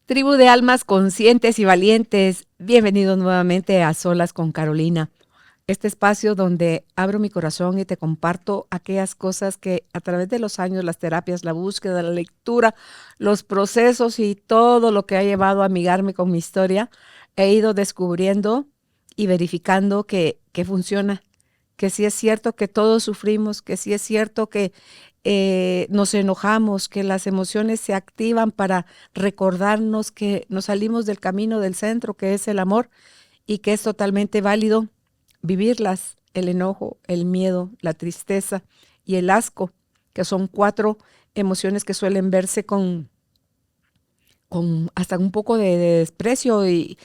Tribu de almas conscientes y valientes, bienvenidos nuevamente a Solas con Carolina, este espacio donde abro mi corazón y te comparto aquellas cosas que a través de los años, las terapias, la búsqueda, la lectura, los procesos y todo lo que ha llevado a amigarme con mi historia, he ido descubriendo y verificando que funciona, que sí es cierto que todos sufrimos, que sí es cierto que nos enojamos, que las emociones se activan para recordarnos que nos salimos del camino del centro, que es el amor, y que es totalmente válido vivirlas, el enojo, el miedo, la tristeza y el asco, que son 4 emociones que suelen verse con hasta un poco de desprecio y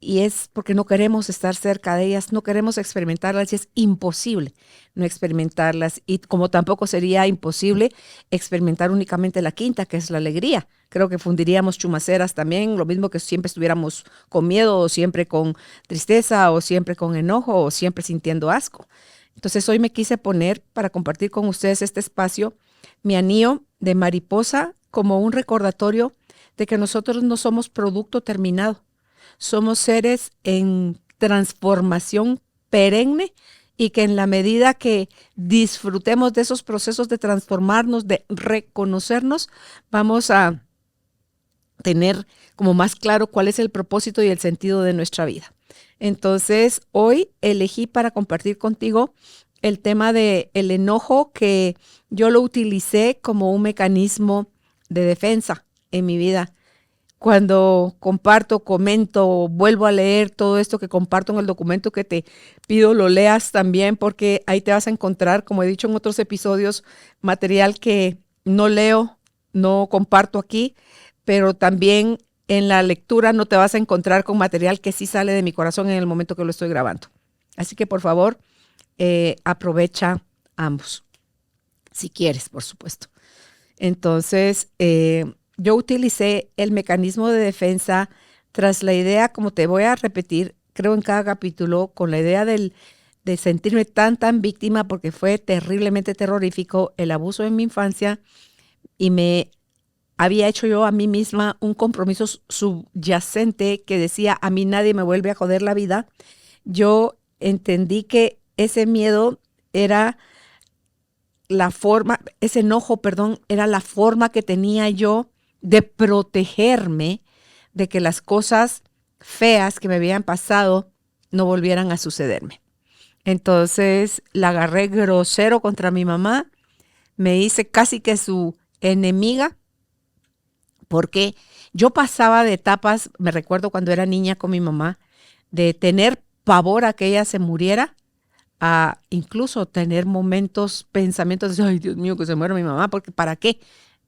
es porque no queremos estar cerca de ellas, no queremos experimentarlas y es imposible no experimentarlas. Y como tampoco sería imposible experimentar únicamente la quinta, que es la alegría. Creo que fundiríamos chumaceras también, lo mismo que siempre estuviéramos con miedo o siempre con tristeza o siempre con enojo o siempre sintiendo asco. Entonces hoy me quise poner para compartir con ustedes este espacio, mi anillo de mariposa, como un recordatorio de que nosotros no somos producto terminado. Somos seres en transformación perenne y que en la medida que disfrutemos de esos procesos de transformarnos, de reconocernos, vamos a tener como más claro cuál es el propósito y el sentido de nuestra vida. Entonces, hoy elegí para compartir contigo el tema del enojo, que yo lo utilicé como un mecanismo de defensa en mi vida. Cuando comparto, comento, vuelvo a leer todo esto que comparto en el documento que te pido lo leas también, porque ahí te vas a encontrar, como he dicho en otros episodios, material que no leo, no comparto aquí, pero también en la lectura no te vas a encontrar con material que sí sale de mi corazón en el momento que lo estoy grabando. Así que por favor, aprovecha ambos, si quieres, por supuesto. Entonces, yo utilicé el mecanismo de defensa tras la idea, como te voy a repetir, creo en cada capítulo, con la idea de sentirme tan víctima, porque fue terriblemente terrorífico el abuso en mi infancia y me había hecho yo a mí misma un compromiso subyacente que decía: a mí nadie me vuelve a joder la vida. Yo entendí que ese miedo era la forma, ese enojo, perdón, era la forma que tenía yo de protegerme de que las cosas feas que me habían pasado no volvieran a sucederme. Entonces la agarré grosero contra mi mamá, me hice casi que su enemiga, porque yo pasaba de etapas, me recuerdo cuando era niña con mi mamá, de tener pavor a que ella se muriera, a incluso tener momentos, pensamientos de: ay, Dios mío, que se muera mi mamá, porque ¿para qué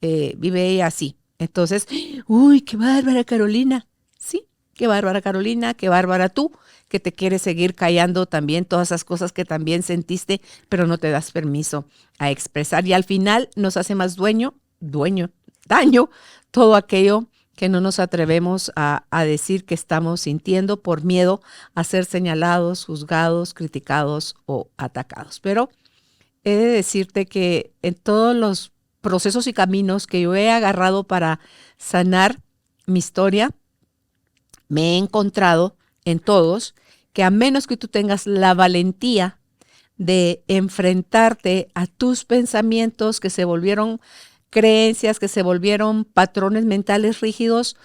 vive ella así? Entonces, uy, qué bárbara Carolina. Sí, qué bárbara Carolina, qué bárbara tú, que te quieres seguir callando también todas esas cosas que también sentiste, pero no te das permiso a expresar. Y al final nos hace más daño, todo aquello que no nos atrevemos a decir que estamos sintiendo por miedo a ser señalados, juzgados, criticados o atacados. Pero he de decirte que en todos los procesos y caminos que yo he agarrado para sanar mi historia, me he encontrado en todos que a menos que tú tengas la valentía de enfrentarte a tus pensamientos que se volvieron creencias, que se volvieron patrones mentales rígidos,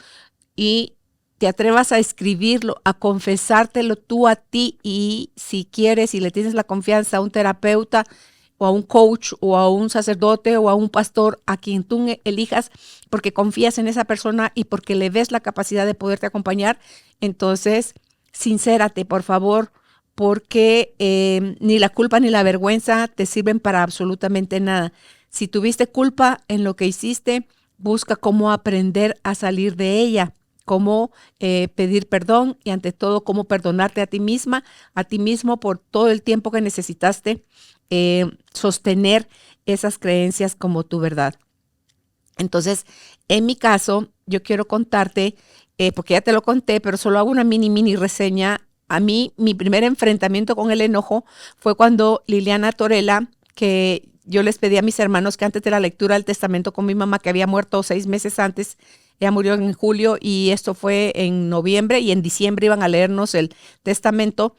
y te atrevas a escribirlo, a confesártelo tú a ti, y si quieres, si le tienes la confianza a un terapeuta o a un coach o a un sacerdote o a un pastor, a quien tú elijas, porque confías en esa persona y porque le ves la capacidad de poderte acompañar, entonces sincérate, por favor, porque ni la culpa ni la vergüenza te sirven para absolutamente nada. Si tuviste culpa en lo que hiciste, busca cómo aprender a salir de ella, cómo pedir perdón y ante todo cómo perdonarte a ti misma, a ti mismo por todo el tiempo que necesitaste sostener esas creencias como tu verdad. Entonces, en mi caso, yo quiero contarte, porque ya te lo conté, pero solo hago una mini reseña. A mí, mi primer enfrentamiento con el enojo fue cuando Liliana Torella, que yo les pedí a mis hermanos que antes de la lectura del testamento con mi mamá, que había muerto 6 meses antes, ella murió en julio y esto fue en noviembre y en diciembre iban a leernos el testamento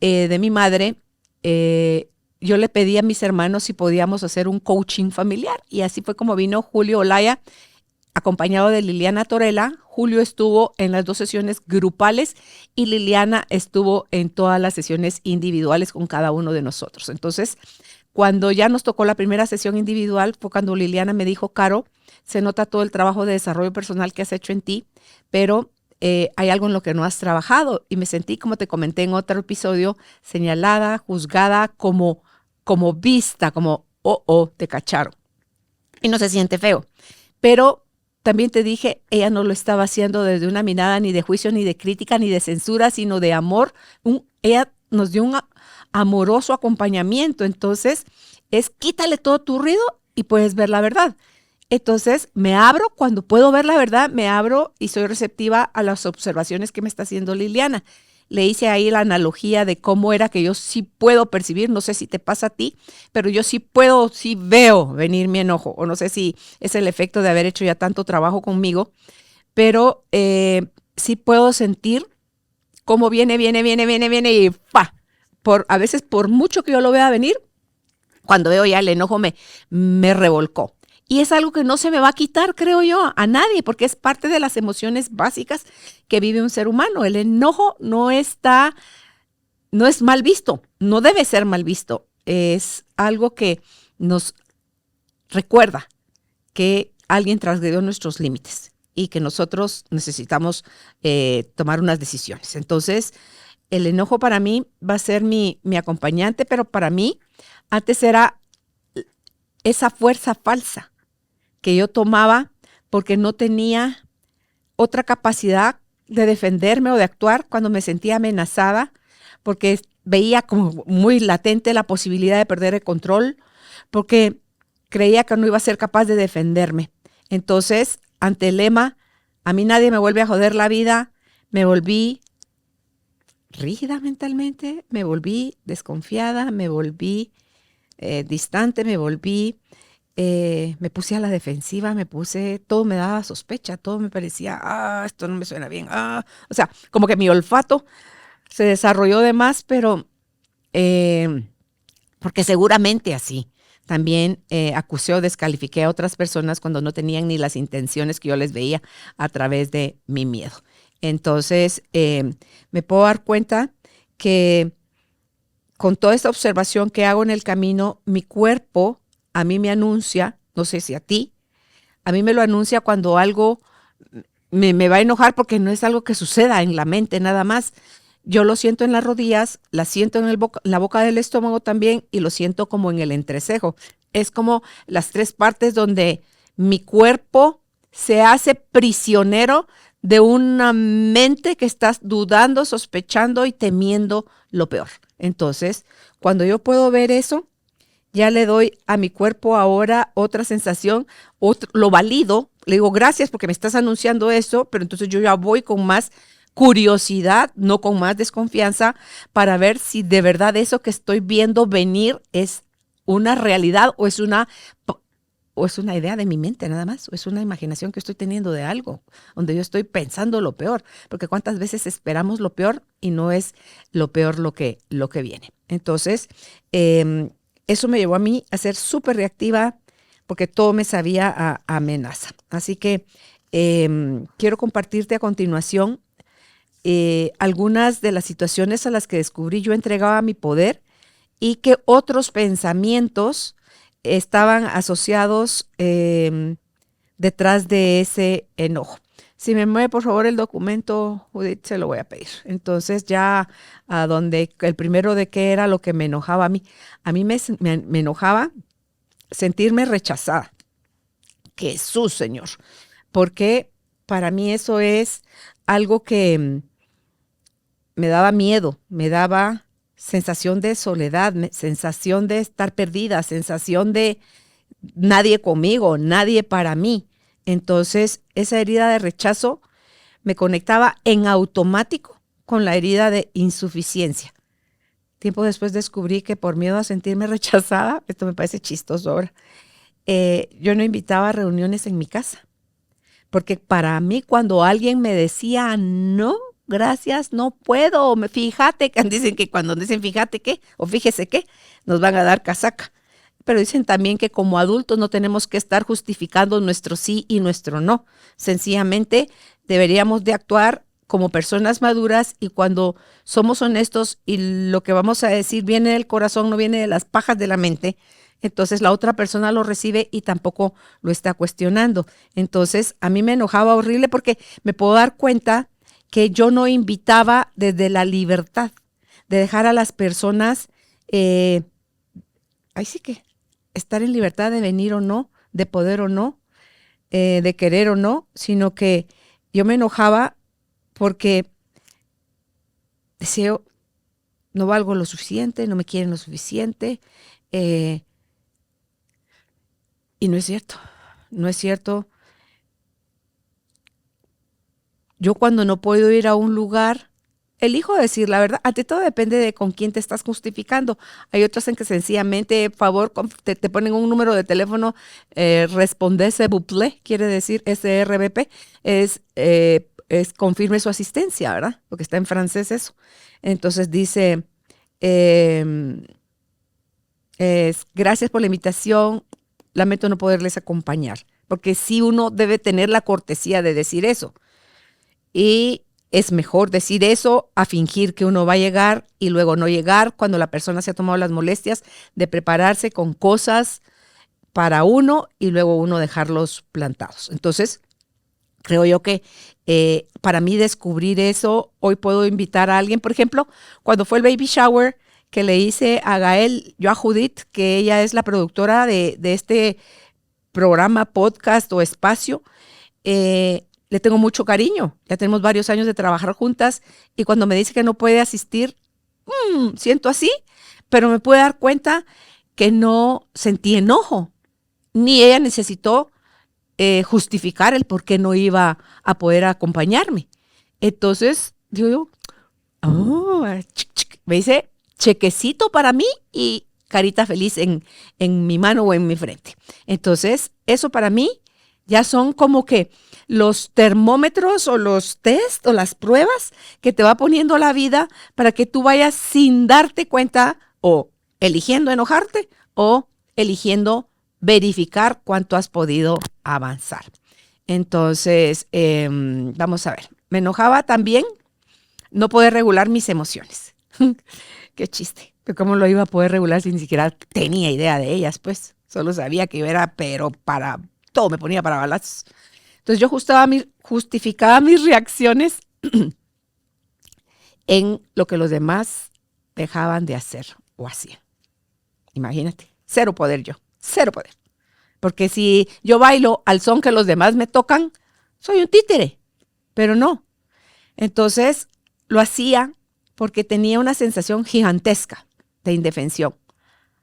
de mi madre. Yo le pedí a mis hermanos si podíamos hacer un coaching familiar y así fue como vino Julio Olaya acompañado de Liliana Torella. Julio estuvo en las 2 sesiones grupales y Liliana estuvo en todas las sesiones individuales con cada uno de nosotros. Entonces, cuando ya nos tocó la primera sesión individual, fue cuando Liliana me dijo, Caro, se nota todo el trabajo de desarrollo personal que has hecho en ti, pero hay algo en lo que no has trabajado. Y me sentí, como te comenté en otro episodio, señalada, juzgada, como vista, como, te cacharon. Y no se siente feo. Pero también te dije, ella no lo estaba haciendo desde una mirada ni de juicio, ni de crítica, ni de censura, sino de amor. Ella nos dio un amoroso acompañamiento. Entonces, quítale todo tu ruido y puedes ver la verdad. Entonces, me abro, cuando puedo ver la verdad, me abro y soy receptiva a las observaciones que me está haciendo Liliana. Le hice ahí la analogía de cómo era que yo sí puedo percibir, no sé si te pasa a ti, pero yo sí veo venir mi enojo, o no sé si es el efecto de haber hecho ya tanto trabajo conmigo, pero sí puedo sentir cómo viene y ¡pa! A veces por mucho que yo lo vea venir, cuando veo ya el enojo me revolcó. Y es algo que no se me va a quitar, creo yo, a nadie, porque es parte de las emociones básicas que vive un ser humano. El enojo no es mal visto, no debe ser mal visto. Es algo que nos recuerda que alguien transgredió nuestros límites y que nosotros necesitamos tomar unas decisiones. Entonces, el enojo para mí va a ser mi acompañante, pero para mí antes era esa fuerza falsa que yo tomaba porque no tenía otra capacidad de defenderme o de actuar cuando me sentía amenazada, porque veía como muy latente la posibilidad de perder el control, porque creía que no iba a ser capaz de defenderme. Entonces, ante el lema, a mí nadie me vuelve a joder la vida, me volví rígida mentalmente, me volví desconfiada, me volví distante, me puse a la defensiva, todo me daba sospecha, todo me parecía, esto no me suena bien, o sea, como que mi olfato se desarrolló de más, pero porque seguramente así. También acusé o descalifiqué a otras personas cuando no tenían ni las intenciones que yo les veía a través de mi miedo. Entonces, me puedo dar cuenta que con toda esta observación que hago en el camino, mi cuerpo a mí me anuncia, no sé si a ti, a mí me lo anuncia cuando algo me va a enojar porque no es algo que suceda en la mente nada más. Yo lo siento en las rodillas, la siento en la boca del estómago también y lo siento como en el entrecejo. Es como las 3 partes donde mi cuerpo se hace prisionero de una mente que está dudando, sospechando y temiendo lo peor. Entonces, cuando yo puedo ver eso, ya le doy a mi cuerpo ahora otra sensación, lo valido, le digo gracias porque me estás anunciando eso, pero entonces yo ya voy con más curiosidad, no con más desconfianza, para ver si de verdad eso que estoy viendo venir es una realidad o es una idea de mi mente nada más, o es una imaginación que estoy teniendo de algo, donde yo estoy pensando lo peor, porque cuántas veces esperamos lo peor y no es lo peor lo que viene. Entonces, eso me llevó a mí a ser súper reactiva porque todo me sabía a amenaza. Así que quiero compartirte a continuación algunas de las situaciones a las que descubrí yo entregaba mi poder y que otros pensamientos estaban asociados detrás de ese enojo. Si me mueve por favor el documento, Judith, se lo voy a pedir. Entonces ya a donde el primero de qué era lo que me enojaba a mí. A mí me enojaba sentirme rechazada. Jesús, Señor. Porque para mí eso es algo que me daba miedo, me daba sensación de soledad, sensación de estar perdida, sensación de nadie conmigo, nadie para mí. Entonces, esa herida de rechazo me conectaba en automático con la herida de insuficiencia. Tiempo después descubrí que por miedo a sentirme rechazada, esto me parece chistoso ahora, yo no invitaba a reuniones en mi casa. Porque para mí cuando alguien me decía, no, gracias, no puedo, fíjate, que dicen que cuando dicen fíjate qué, o fíjese qué, nos van a dar casaca. Pero dicen también que como adultos no tenemos que estar justificando nuestro sí y nuestro no. Sencillamente deberíamos de actuar como personas maduras y cuando somos honestos y lo que vamos a decir viene del corazón, no viene de las pajas de la mente, entonces la otra persona lo recibe y tampoco lo está cuestionando. Entonces a mí me enojaba horrible porque me puedo dar cuenta que yo no invitaba desde la libertad de dejar a las personas, ahí sí que estar en libertad de venir o no, de poder o no, de querer o no, sino que yo me enojaba porque deseo, no valgo lo suficiente, no me quieren lo suficiente, eh, y no es cierto, no es cierto. Yo cuando no puedo ir a un lugar, elijo decir la verdad. Ante todo depende de con quién te estás justificando. Hay otras en que sencillamente, favor, te ponen un número de teléfono, responde s'il vous plaît, quiere decir SRBP, es confirme su asistencia, ¿verdad? Porque está en francés eso. Entonces dice, eh, gracias por la invitación, lamento no poderles acompañar. Porque sí uno debe tener la cortesía de decir eso. Y es mejor decir eso a fingir que uno va a llegar y luego no llegar cuando la persona se ha tomado las molestias de prepararse con cosas para uno y luego uno dejarlos plantados. Entonces, creo yo que para mí descubrir eso, hoy puedo invitar a alguien, por ejemplo, cuando fue el baby shower que le hice a Gael, yo a Judith, que ella es la productora de este programa, podcast o espacio, le tengo mucho cariño. Ya tenemos varios años de trabajar juntas y cuando me dice que no puede asistir, siento así, pero me pude dar cuenta que no sentí enojo, ni ella necesitó justificar el por qué no iba a poder acompañarme. Entonces, digo yo, oh, me dice chequecito para mí y carita feliz en mi mano o en mi frente. Entonces, eso para mí ya son como que los termómetros o los test o las pruebas que te va poniendo la vida para que tú vayas sin darte cuenta o eligiendo enojarte o eligiendo verificar cuánto has podido avanzar. Entonces, vamos a ver, me enojaba también no poder regular mis emociones. Qué chiste, pero cómo lo iba a poder regular si ni siquiera tenía idea de ellas, pues solo sabía que era, pero para todo me ponía para balazos. Entonces yo justificaba mis reacciones en lo que los demás dejaban de hacer o hacían. Imagínate, cero poder yo, cero poder. Porque si yo bailo al son que los demás me tocan, soy un títere, pero no. Entonces lo hacía porque tenía una sensación gigantesca de indefensión.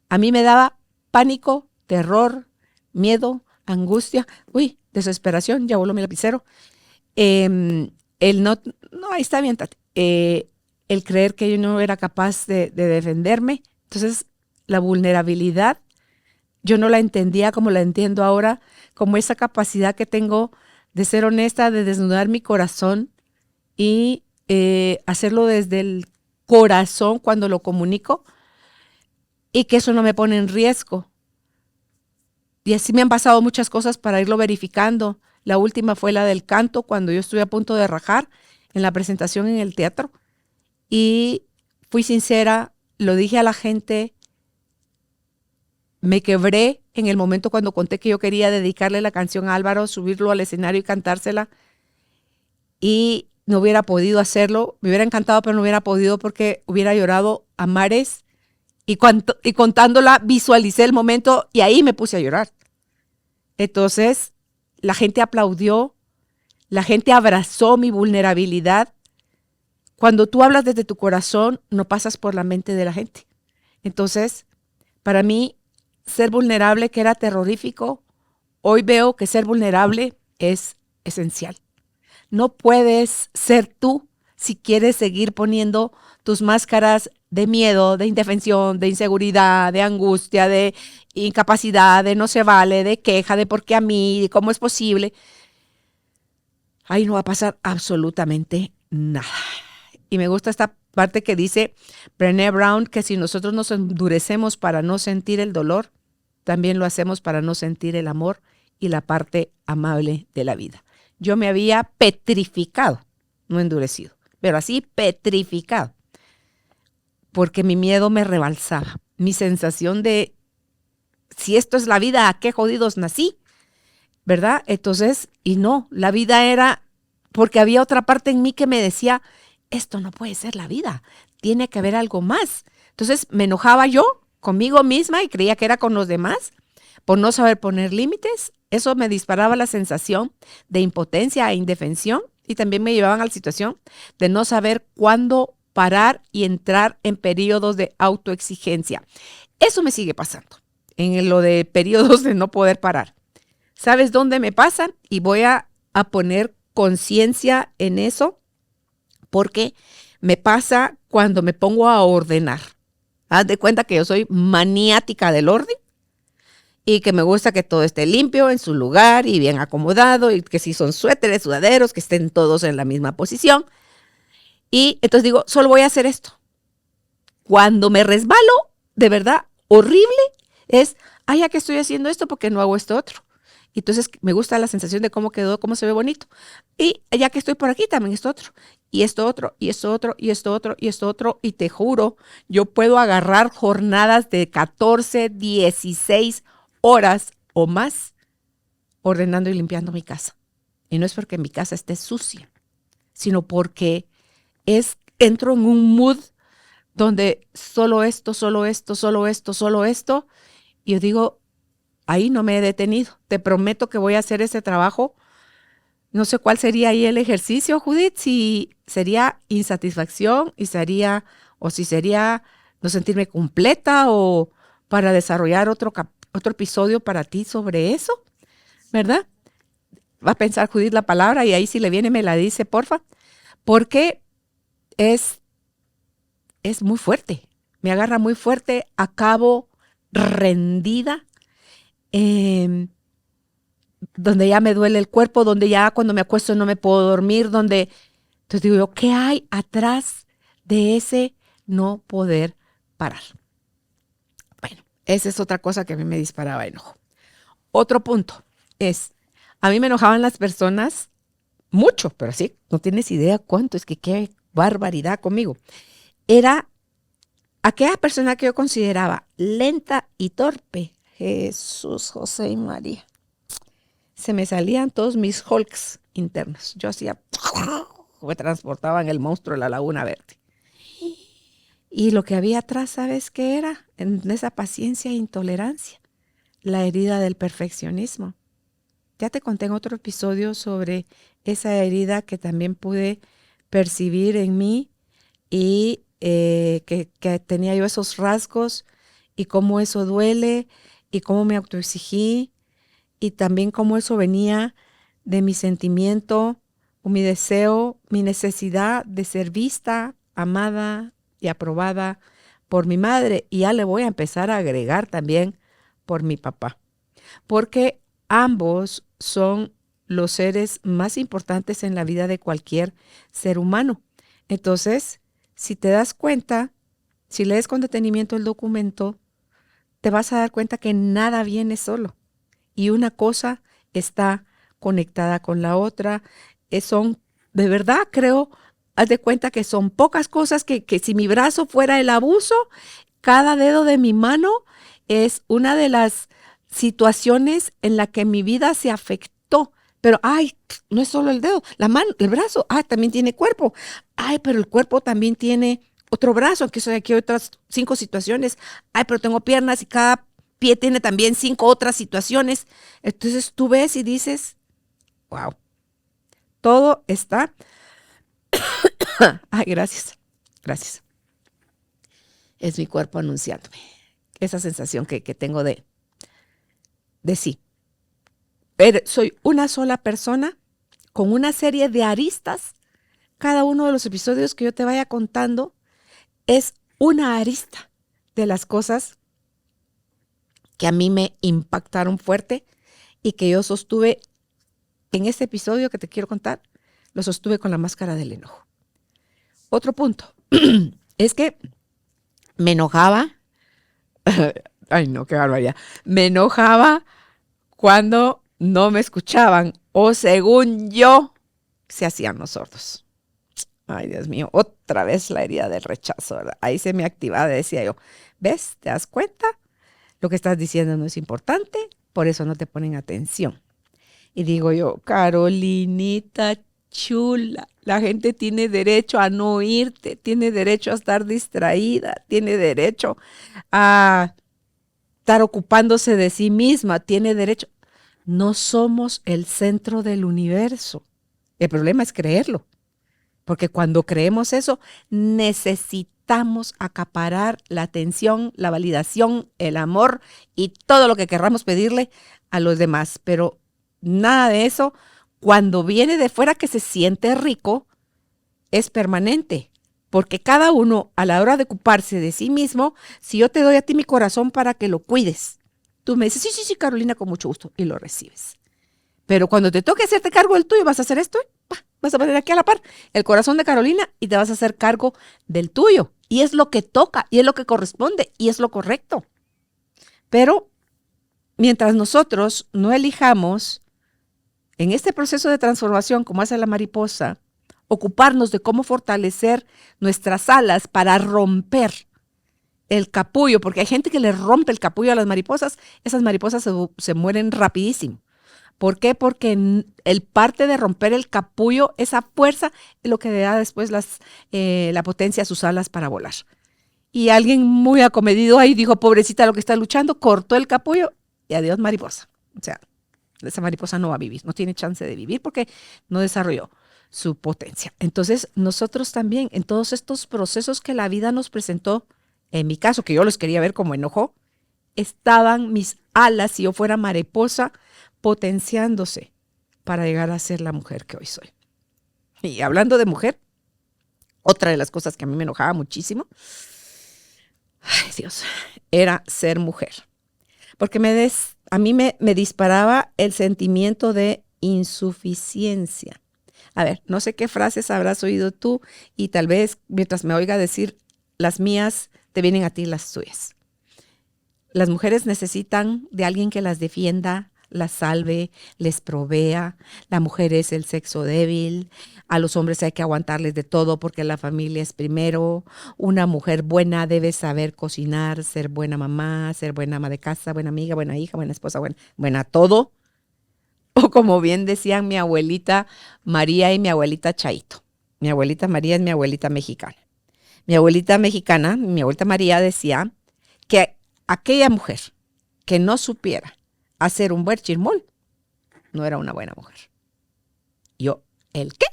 A mí me daba pánico, terror, miedo, angustia, desesperación, ya voló mi lapicero. El no, ahí está bien, Tati. El creer que yo no era capaz de defenderme. Entonces, la vulnerabilidad, yo no la entendía como la entiendo ahora, como esa capacidad que tengo de ser honesta, de desnudar mi corazón y hacerlo desde el corazón cuando lo comunico y que eso no me pone en riesgo. Y así me han pasado muchas cosas para irlo verificando. La última fue la del canto, cuando yo estuve a punto de rajar en la presentación en el teatro. Y fui sincera, lo dije a la gente, me quebré en el momento cuando conté que yo quería dedicarle la canción a Álvaro, subirlo al escenario y cantársela. Y no hubiera podido hacerlo, me hubiera encantado, pero no hubiera podido porque hubiera llorado a mares. Y contándola, visualicé el momento y ahí me puse a llorar. Entonces, la gente aplaudió, la gente abrazó mi vulnerabilidad. Cuando tú hablas desde tu corazón, no pasas por la mente de la gente. Entonces, para mí, ser vulnerable, que era terrorífico, hoy veo que ser vulnerable es esencial. No puedes ser tú si quieres seguir poniendo tus máscaras de miedo, de indefensión, de inseguridad, de angustia, de incapacidad, de no se vale, de queja, de por qué a mí, de cómo es posible, ahí no va a pasar absolutamente nada. Y me gusta esta parte que dice Brené Brown, que si nosotros nos endurecemos para no sentir el dolor, también lo hacemos para no sentir el amor y la parte amable de la vida. Yo me había petrificado, no endurecido, pero así petrificado, porque mi miedo me rebalsaba. Mi sensación de, si esto es la vida, ¿a qué jodidos nací? ¿Verdad? Entonces, y no, la vida era, porque había otra parte en mí que me decía, esto no puede ser la vida, tiene que haber algo más. Entonces me enojaba yo conmigo misma y creía que era con los demás por no saber poner límites. Eso me disparaba la sensación de impotencia e indefensión y también me llevaban a la situación de no saber cuándo parar y entrar en periodos de autoexigencia. Eso me sigue pasando, en lo de periodos de no poder parar. ¿Sabes dónde me pasa? Y voy a poner conciencia en eso porque me pasa cuando me pongo a ordenar. Haz de cuenta que yo soy maniática del orden y que me gusta que todo esté limpio en su lugar y bien acomodado y que si son suéteres, sudaderos, que estén todos en la misma posición. Y entonces digo, solo voy a hacer esto. Cuando me resbalo, de verdad, horrible, es, ay, ya que estoy haciendo esto, ¿por qué no hago esto otro? Y entonces me gusta la sensación de cómo quedó, cómo se ve bonito. Y ya que estoy por aquí, también esto otro, y esto otro, y esto otro, y esto otro, y esto otro. Y te juro, yo puedo agarrar jornadas de 14, 16 horas o más ordenando y limpiando mi casa. Y no es porque mi casa esté sucia, sino porque entro en un mood donde solo esto, solo esto, solo esto, solo esto. Y yo digo, ahí no me he detenido. Te prometo que voy a hacer ese trabajo. No sé cuál sería ahí el ejercicio, Judith, si sería insatisfacción y sería, o si sería no sentirme completa o para desarrollar otro episodio para ti sobre eso, ¿verdad? Va a pensar Judith la palabra y ahí si le viene me la dice, porfa, porque es muy fuerte, me agarra muy fuerte, acabo rendida, eh, donde ya me duele el cuerpo, donde ya cuando me acuesto no me puedo dormir, donde, entonces digo yo, ¿qué hay atrás de ese no poder parar? Bueno, esa es otra cosa que a mí me disparaba enojo. Otro punto es, a mí me enojaban las personas mucho, pero sí, no tienes idea cuánto, es que qué barbaridad conmigo. Era aquella persona que yo consideraba lenta y torpe. Jesús, José y María. Se me salían todos mis hulks internos. Yo hacía, me transportaba en el monstruo de la Laguna Verde. Y lo que había atrás, ¿sabes qué era? En esa paciencia e intolerancia, la herida del perfeccionismo. Ya te conté en otro episodio sobre esa herida que también pude percibir en mí y que tenía yo esos rasgos y cómo eso duele y cómo me autoexigí y también cómo eso venía de mi sentimiento o mi deseo, mi necesidad de ser vista, amada y aprobada por mi madre. Y ya le voy a empezar a agregar también por mi papá, porque ambos son los seres más importantes en la vida de cualquier ser humano. Entonces, si te das cuenta, si lees con detenimiento el documento, te vas a dar cuenta que nada viene solo y una cosa está conectada con la otra. Son, de verdad, creo, haz de cuenta que son pocas cosas que si mi brazo fuera el abuso, cada dedo de mi mano es una de las situaciones en la que mi vida se afectó. Pero, ay, no es solo el dedo, la mano, el brazo, ay, también tiene cuerpo. Ay, pero el cuerpo también tiene otro brazo, aquí soy aquí otras 5 situaciones. Ay, pero tengo piernas y cada pie tiene también 5 otras situaciones. Entonces tú ves y dices, wow, todo está. Ay, gracias, gracias. Es mi cuerpo anunciándome esa sensación que tengo de sí. Pero soy una sola persona con una serie de aristas. Cada uno de los episodios que yo te vaya contando es una arista de las cosas que a mí me impactaron fuerte y que yo sostuve en este episodio que te quiero contar, lo sostuve con la máscara del enojo. Otro punto es que me enojaba, ay no, qué barbaridad, me enojaba cuando no me escuchaban o según yo se hacían los sordos. Ay, Dios mío, otra vez la herida del rechazo, ¿verdad? Ahí se me activaba, decía yo, ¿ves? ¿Te das cuenta? Lo que estás diciendo no es importante, por eso no te ponen atención. Y digo yo, Carolinita chula, la gente tiene derecho a no oírte, tiene derecho a estar distraída, tiene derecho a estar ocupándose de sí misma, tiene derecho. No somos el centro del universo. El problema es creerlo, porque cuando creemos eso, necesitamos acaparar la atención, la validación, el amor y todo lo que querramos pedirle a los demás. Pero nada de eso, cuando viene de fuera que se siente rico, es permanente. Porque cada uno, a la hora de ocuparse de sí mismo, si yo te doy a ti mi corazón para que lo cuides, tú me dices, sí, sí, sí, Carolina, con mucho gusto, y lo recibes. Pero cuando te toque hacerte cargo del tuyo, vas a hacer esto, vas a poner aquí a la par el corazón de Carolina y te vas a hacer cargo del tuyo. Y es lo que toca, y es lo que corresponde, y es lo correcto. Pero mientras nosotros no elijamos en este proceso de transformación, como hace la mariposa, ocuparnos de cómo fortalecer nuestras alas para romper el capullo, porque hay gente que le rompe el capullo a las mariposas, esas mariposas se mueren rapidísimo. ¿Por qué? Porque el parte de romper el capullo, esa fuerza, es lo que le da después la potencia a sus alas para volar. Y alguien muy acomedido ahí dijo, pobrecita lo que está luchando, cortó el capullo y adiós mariposa. O sea, esa mariposa no va a vivir, no tiene chance de vivir porque no desarrolló su potencia. Entonces, nosotros también, en todos estos procesos que la vida nos presentó, en mi caso, que yo los quería ver como enojo, estaban mis alas, si yo fuera mariposa, potenciándose para llegar a ser la mujer que hoy soy. Y hablando de mujer, otra de las cosas que a mí me enojaba muchísimo, ay Dios, era ser mujer. Porque a mí me disparaba el sentimiento de insuficiencia. A ver, no sé qué frases habrás oído tú y tal vez mientras me oiga decir las mías, te vienen a ti las tuyas. Las mujeres necesitan de alguien que las defienda, las salve, les provea. La mujer es el sexo débil. A los hombres hay que aguantarles de todo porque la familia es primero. Una mujer buena debe saber cocinar, ser buena mamá, ser buena ama de casa, buena amiga, buena hija, buena esposa, buena todo. O como bien decían mi abuelita María y mi abuelita Chaito. Mi abuelita María es mi abuelita mexicana. Mi abuelita mexicana, mi abuelita María decía que aquella mujer que no supiera hacer un buen chirmol no era una buena mujer. Yo, ¿el qué?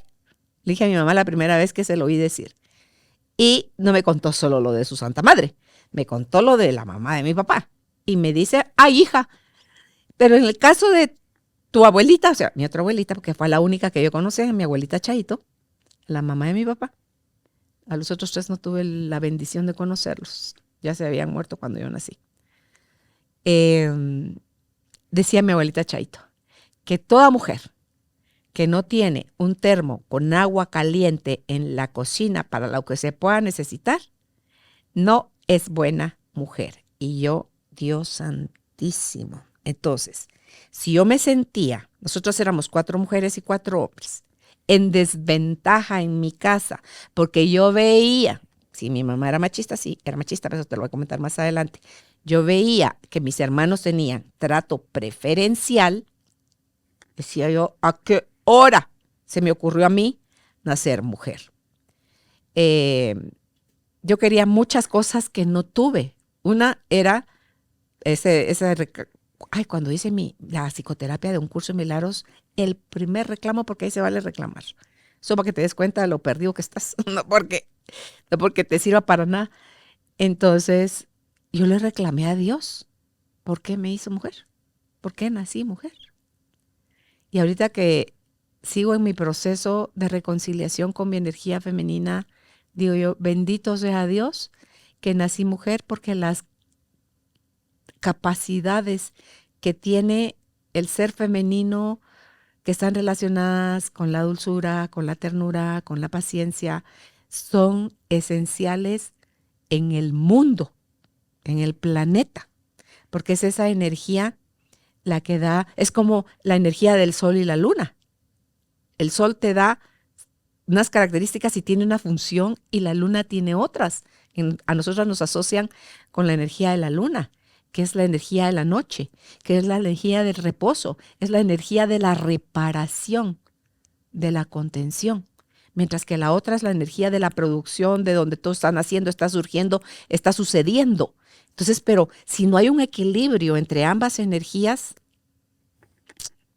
Le dije a mi mamá la primera vez que se lo oí decir. Y no me contó solo lo de su santa madre, me contó lo de la mamá de mi papá. Y me dice, ay hija, pero en el caso de tu abuelita, o sea, mi otra abuelita, porque fue la única que yo conocí, mi abuelita Chaito, la mamá de mi papá. A los otros tres no tuve la bendición de conocerlos. Ya se habían muerto cuando yo nací. Decía mi abuelita Chaito, que toda mujer que no tiene un termo con agua caliente en la cocina para lo que se pueda necesitar, no es buena mujer. Y yo, Dios santísimo. Entonces, si yo me sentía, nosotros éramos 4 mujeres y 4 hombres, en desventaja en mi casa, porque yo veía, si mi mamá era machista, sí, era machista, pero eso te lo voy a comentar más adelante. Yo veía que mis hermanos tenían trato preferencial, decía yo, ¿a qué hora se me ocurrió a mí nacer mujer? Yo quería muchas cosas que no tuve. Una era cuando hice la psicoterapia de un curso de milagros, el primer reclamo, porque ahí se vale reclamar. Solo para que te des cuenta de lo perdido que estás, no porque te sirva para nada. Entonces, yo le reclamé a Dios, ¿por qué me hizo mujer? ¿Por qué nací mujer? Y ahorita que sigo en mi proceso de reconciliación con mi energía femenina, digo yo, bendito sea Dios, que nací mujer porque las capacidades que tiene el ser femenino, que están relacionadas con la dulzura, con la ternura, con la paciencia, son esenciales en el mundo, en el planeta, porque es esa energía la que da, es como la energía del sol y la luna. El sol te da unas características y tiene una función y la luna tiene otras. A nosotros nos asocian con la energía de la luna, que es la energía de la noche, que es la energía del reposo, es la energía de la reparación, de la contención. Mientras que la otra es la energía de la producción, de donde todo está naciendo, está surgiendo, está sucediendo. Entonces, pero si no hay un equilibrio entre ambas energías,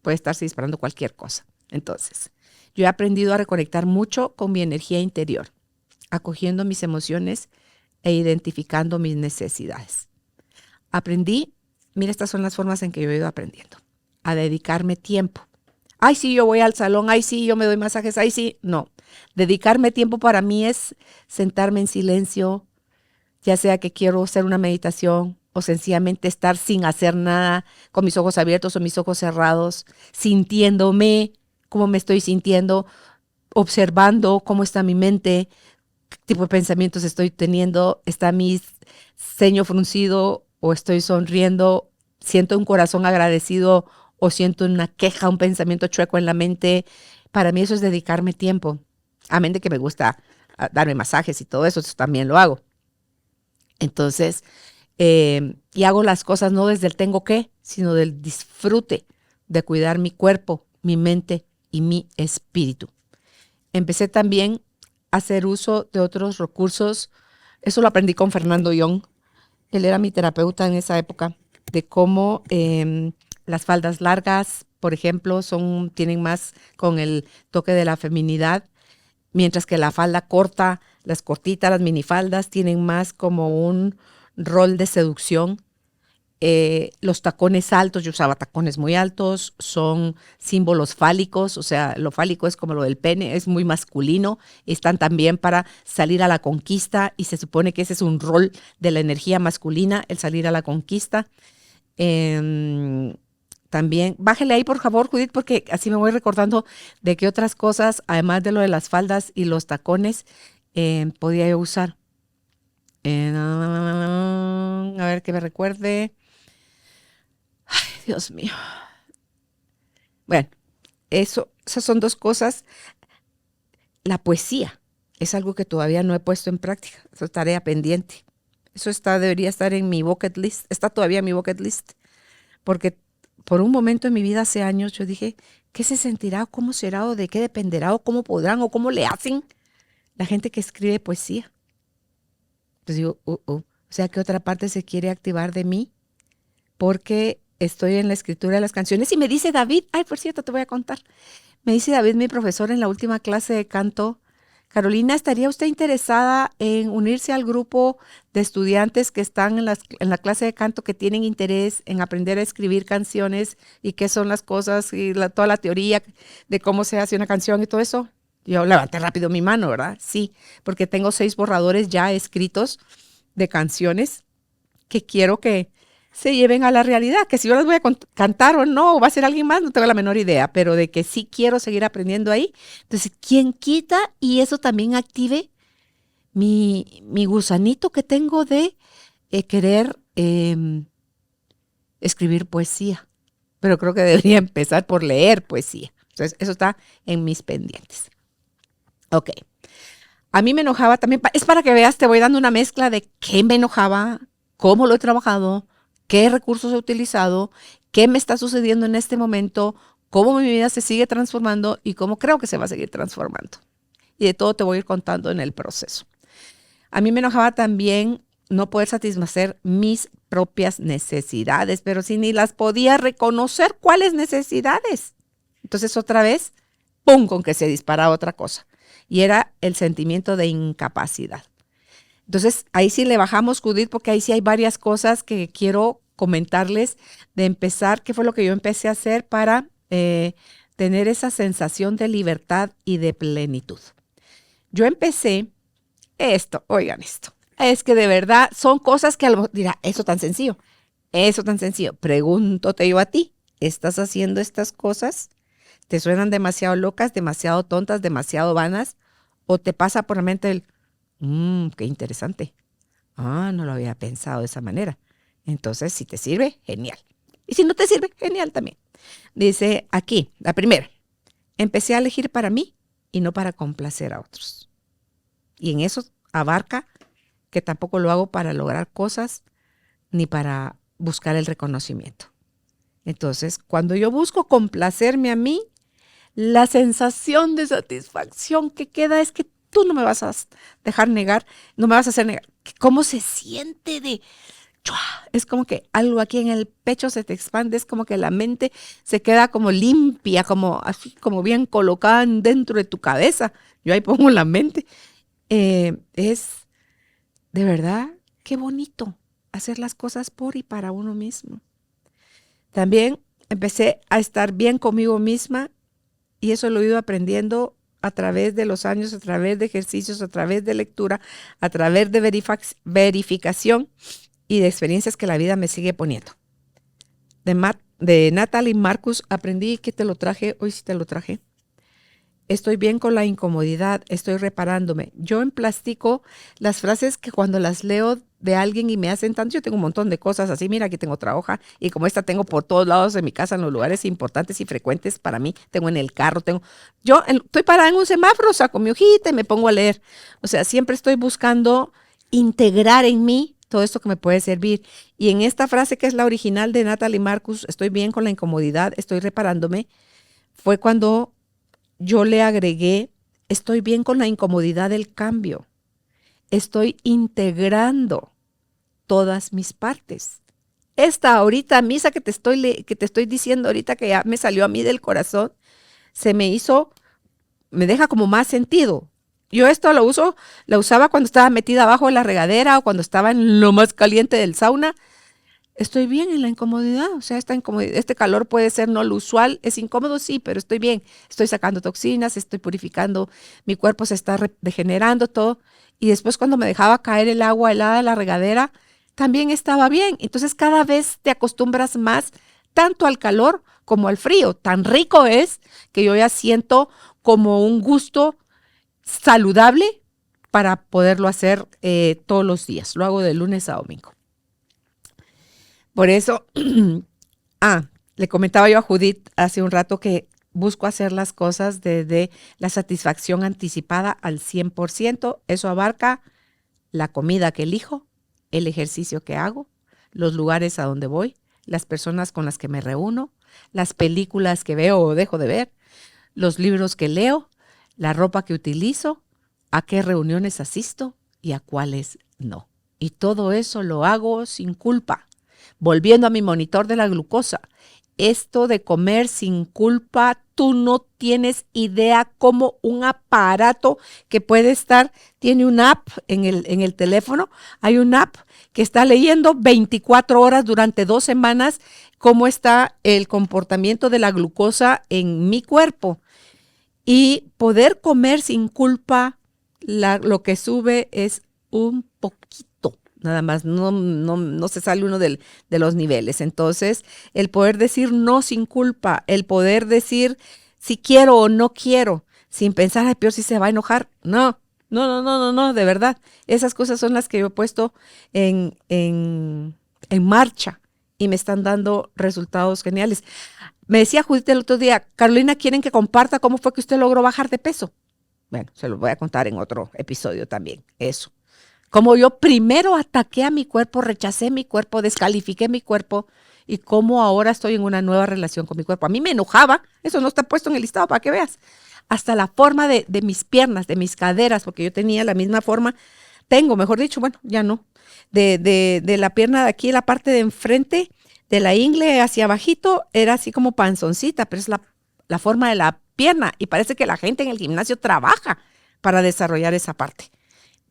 puede estarse disparando cualquier cosa. Entonces, yo he aprendido a reconectar mucho con mi energía interior, acogiendo mis emociones e identificando mis necesidades. Aprendí, mira, estas son las formas en que yo he ido aprendiendo, a dedicarme tiempo. Ay, sí, yo voy al salón, ay, sí, yo me doy masajes, ay, sí. No, dedicarme tiempo para mí es sentarme en silencio, ya sea que quiero hacer una meditación o sencillamente estar sin hacer nada, con mis ojos abiertos o mis ojos cerrados, sintiéndome cómo me estoy sintiendo, observando cómo está mi mente, qué tipo de pensamientos estoy teniendo, está mi ceño fruncido o estoy sonriendo, siento un corazón agradecido o siento una queja, un pensamiento chueco en la mente. Para mí eso es dedicarme tiempo. Amén de que me gusta darme masajes y todo eso, eso también lo hago. Entonces, y hago las cosas no desde el tengo que, sino del disfrute de cuidar mi cuerpo, mi mente y mi espíritu. Empecé también a hacer uso de otros recursos. Eso lo aprendí con Fernando Young. Él era mi terapeuta en esa época, de cómo las faldas largas, por ejemplo, tienen más con el toque de la feminidad, mientras que la falda corta, las cortitas, las minifaldas, tienen más como un rol de seducción. Los tacones altos, yo usaba tacones muy altos, son símbolos fálicos, o sea, lo fálico es como lo del pene, es muy masculino, están también para salir a la conquista y se supone que ese es un rol de la energía masculina, el salir a la conquista. También, bájale ahí por favor, Judith, porque así me voy recordando de qué otras cosas, además de lo de las faldas y los tacones, podía yo usar. A ver que me recuerde. Dios mío. Bueno, esas son dos cosas. La poesía es algo que todavía no he puesto en práctica. Eso es tarea pendiente. Debería estar en mi bucket list. Está todavía en mi bucket list. Porque por un momento en mi vida hace años yo dije, ¿qué se sentirá? ¿O cómo será? ¿O de qué dependerá? ¿O cómo podrán? ¿O cómo le hacen la gente que escribe poesía? Pues digo, O sea, ¿qué otra parte se quiere activar de mí? Porque estoy en la escritura de las canciones. Y me dice David, ay, por cierto, te voy a contar. Me dice David, mi profesor en la última clase de canto, Carolina, ¿estaría usted interesada en unirse al grupo de estudiantes que están en la clase de canto que tienen interés en aprender a escribir canciones y qué son las cosas y toda la teoría de cómo se hace una canción y todo eso? Yo levanté rápido mi mano, ¿verdad? Sí, porque tengo 6 borradores ya escritos de canciones que quiero que se lleven a la realidad, que si yo las voy a cantar o no, o va a ser alguien más, no tengo la menor idea, pero de que sí quiero seguir aprendiendo ahí. Entonces, ¿quién quita? Y eso también active mi gusanito que tengo de querer escribir poesía. Pero creo que debería empezar por leer poesía. Entonces, eso está en mis pendientes. Ok. A mí me enojaba también, es para que veas, te voy dando una mezcla de qué me enojaba, cómo lo he trabajado, qué recursos he utilizado, qué me está sucediendo en este momento, cómo mi vida se sigue transformando y cómo creo que se va a seguir transformando. Y de todo te voy a ir contando en el proceso. A mí me enojaba también no poder satisfacer mis propias necesidades, pero si ni las podía reconocer, ¿cuáles necesidades? Entonces otra vez, ¡pum!, con que se dispara otra cosa. Y era el sentimiento de incapacidad. Entonces, ahí sí le bajamos, Judith, porque ahí sí hay varias cosas que quiero comentarles de empezar, qué fue lo que yo empecé a hacer para tener esa sensación de libertad y de plenitud. Yo empecé oigan esto. Es que de verdad son cosas que a lo mejor dirá, eso tan sencillo. Pregúntate yo a ti, ¿estás haciendo estas cosas? ¿Te suenan demasiado locas, demasiado tontas, demasiado vanas? ¿O te pasa por la mente el, qué interesante? Ah, no lo había pensado de esa manera. Entonces, si te sirve, genial. Y si no te sirve, genial también. Dice aquí, la primera, empecé a elegir para mí y no para complacer a otros. Y en eso abarca que tampoco lo hago para lograr cosas ni para buscar el reconocimiento. Entonces, cuando yo busco complacerme a mí, la sensación de satisfacción que queda es que tú no me vas a dejar negar, no me vas a hacer negar. ¿Cómo se siente de... Es como que algo aquí en el pecho se te expande, es como que la mente se queda como limpia, como así, como bien colocada dentro de tu cabeza. Yo ahí pongo la mente. Es de verdad, qué bonito hacer las cosas por y para uno mismo. También empecé a estar bien conmigo misma y eso lo he ido aprendiendo a través de los años, a través de ejercicios, a través de lectura, a través de verificación y de experiencias que la vida me sigue poniendo. De Natalie Marcus aprendí que te lo traje, hoy sí te lo traje. Estoy bien con la incomodidad, estoy reparándome. Yo emplastico las frases que cuando las leo de alguien y me hacen tanto, yo tengo un montón de cosas así, mira, aquí tengo otra hoja y como esta tengo por todos lados de mi casa, en los lugares importantes y frecuentes para mí, tengo en el carro, estoy parada en un semáforo, saco mi hojita y me pongo a leer. O sea, siempre estoy buscando integrar en mí todo esto que me puede servir. Y en esta frase que es la original de Natalie Marcus, estoy bien con la incomodidad, estoy reparándome, fue cuando yo le agregué, estoy bien con la incomodidad del cambio. Estoy integrando todas mis partes. Esta ahorita misa que te estoy diciendo ahorita que ya me salió a mí del corazón, me deja como más sentido. Yo esto la usaba cuando estaba metida abajo de la regadera o cuando estaba en lo más caliente del sauna. Estoy bien en la incomodidad, o sea, este calor puede ser no lo usual, es incómodo, sí, pero estoy bien. Estoy sacando toxinas, estoy purificando, mi cuerpo se está regenerando todo. Y después cuando me dejaba caer el agua helada de la regadera, también estaba bien. Entonces cada vez te acostumbras más tanto al calor como al frío. Tan rico es que yo ya siento como un gusto saludable para poderlo hacer todos los días. Lo hago de lunes a domingo. Por eso, le comentaba yo a Judith hace un rato que busco hacer las cosas desde la satisfacción anticipada al 100%. Eso abarca la comida que elijo, el ejercicio que hago, los lugares a donde voy, las personas con las que me reúno, las películas que veo o dejo de ver, los libros que leo, la ropa que utilizo, a qué reuniones asisto y a cuáles no. Y todo eso lo hago sin culpa. Volviendo a mi monitor de la glucosa, esto de comer sin culpa, tú no tienes idea cómo un aparato que puede estar, tiene una app en el teléfono, hay una app que está leyendo 24 horas durante 2 semanas cómo está el comportamiento de la glucosa en mi cuerpo. Y poder comer sin culpa, lo que sube es un poquito. Nada más, no se sale uno de los niveles. Entonces, el poder decir no sin culpa, el poder decir si quiero o no quiero, sin pensar, ay, peor si se va a enojar. No, de verdad. Esas cosas son las que yo he puesto en marcha y me están dando resultados geniales. Me decía Judith el otro día, Carolina, ¿quieren que comparta cómo fue que usted logró bajar de peso? Bueno, se lo voy a contar en otro episodio también, eso. Como yo primero ataqué a mi cuerpo, rechacé mi cuerpo, descalifiqué mi cuerpo y cómo ahora estoy en una nueva relación con mi cuerpo. A mí me enojaba, eso no está puesto en el listado para que veas. Hasta la forma de mis piernas, de mis caderas, porque yo tenía la misma forma, mejor dicho, bueno, ya no, de la pierna de aquí, la parte de enfrente, de la ingle hacia abajito, era así como panzoncita, pero es la forma de la pierna y parece que la gente en el gimnasio trabaja para desarrollar esa parte.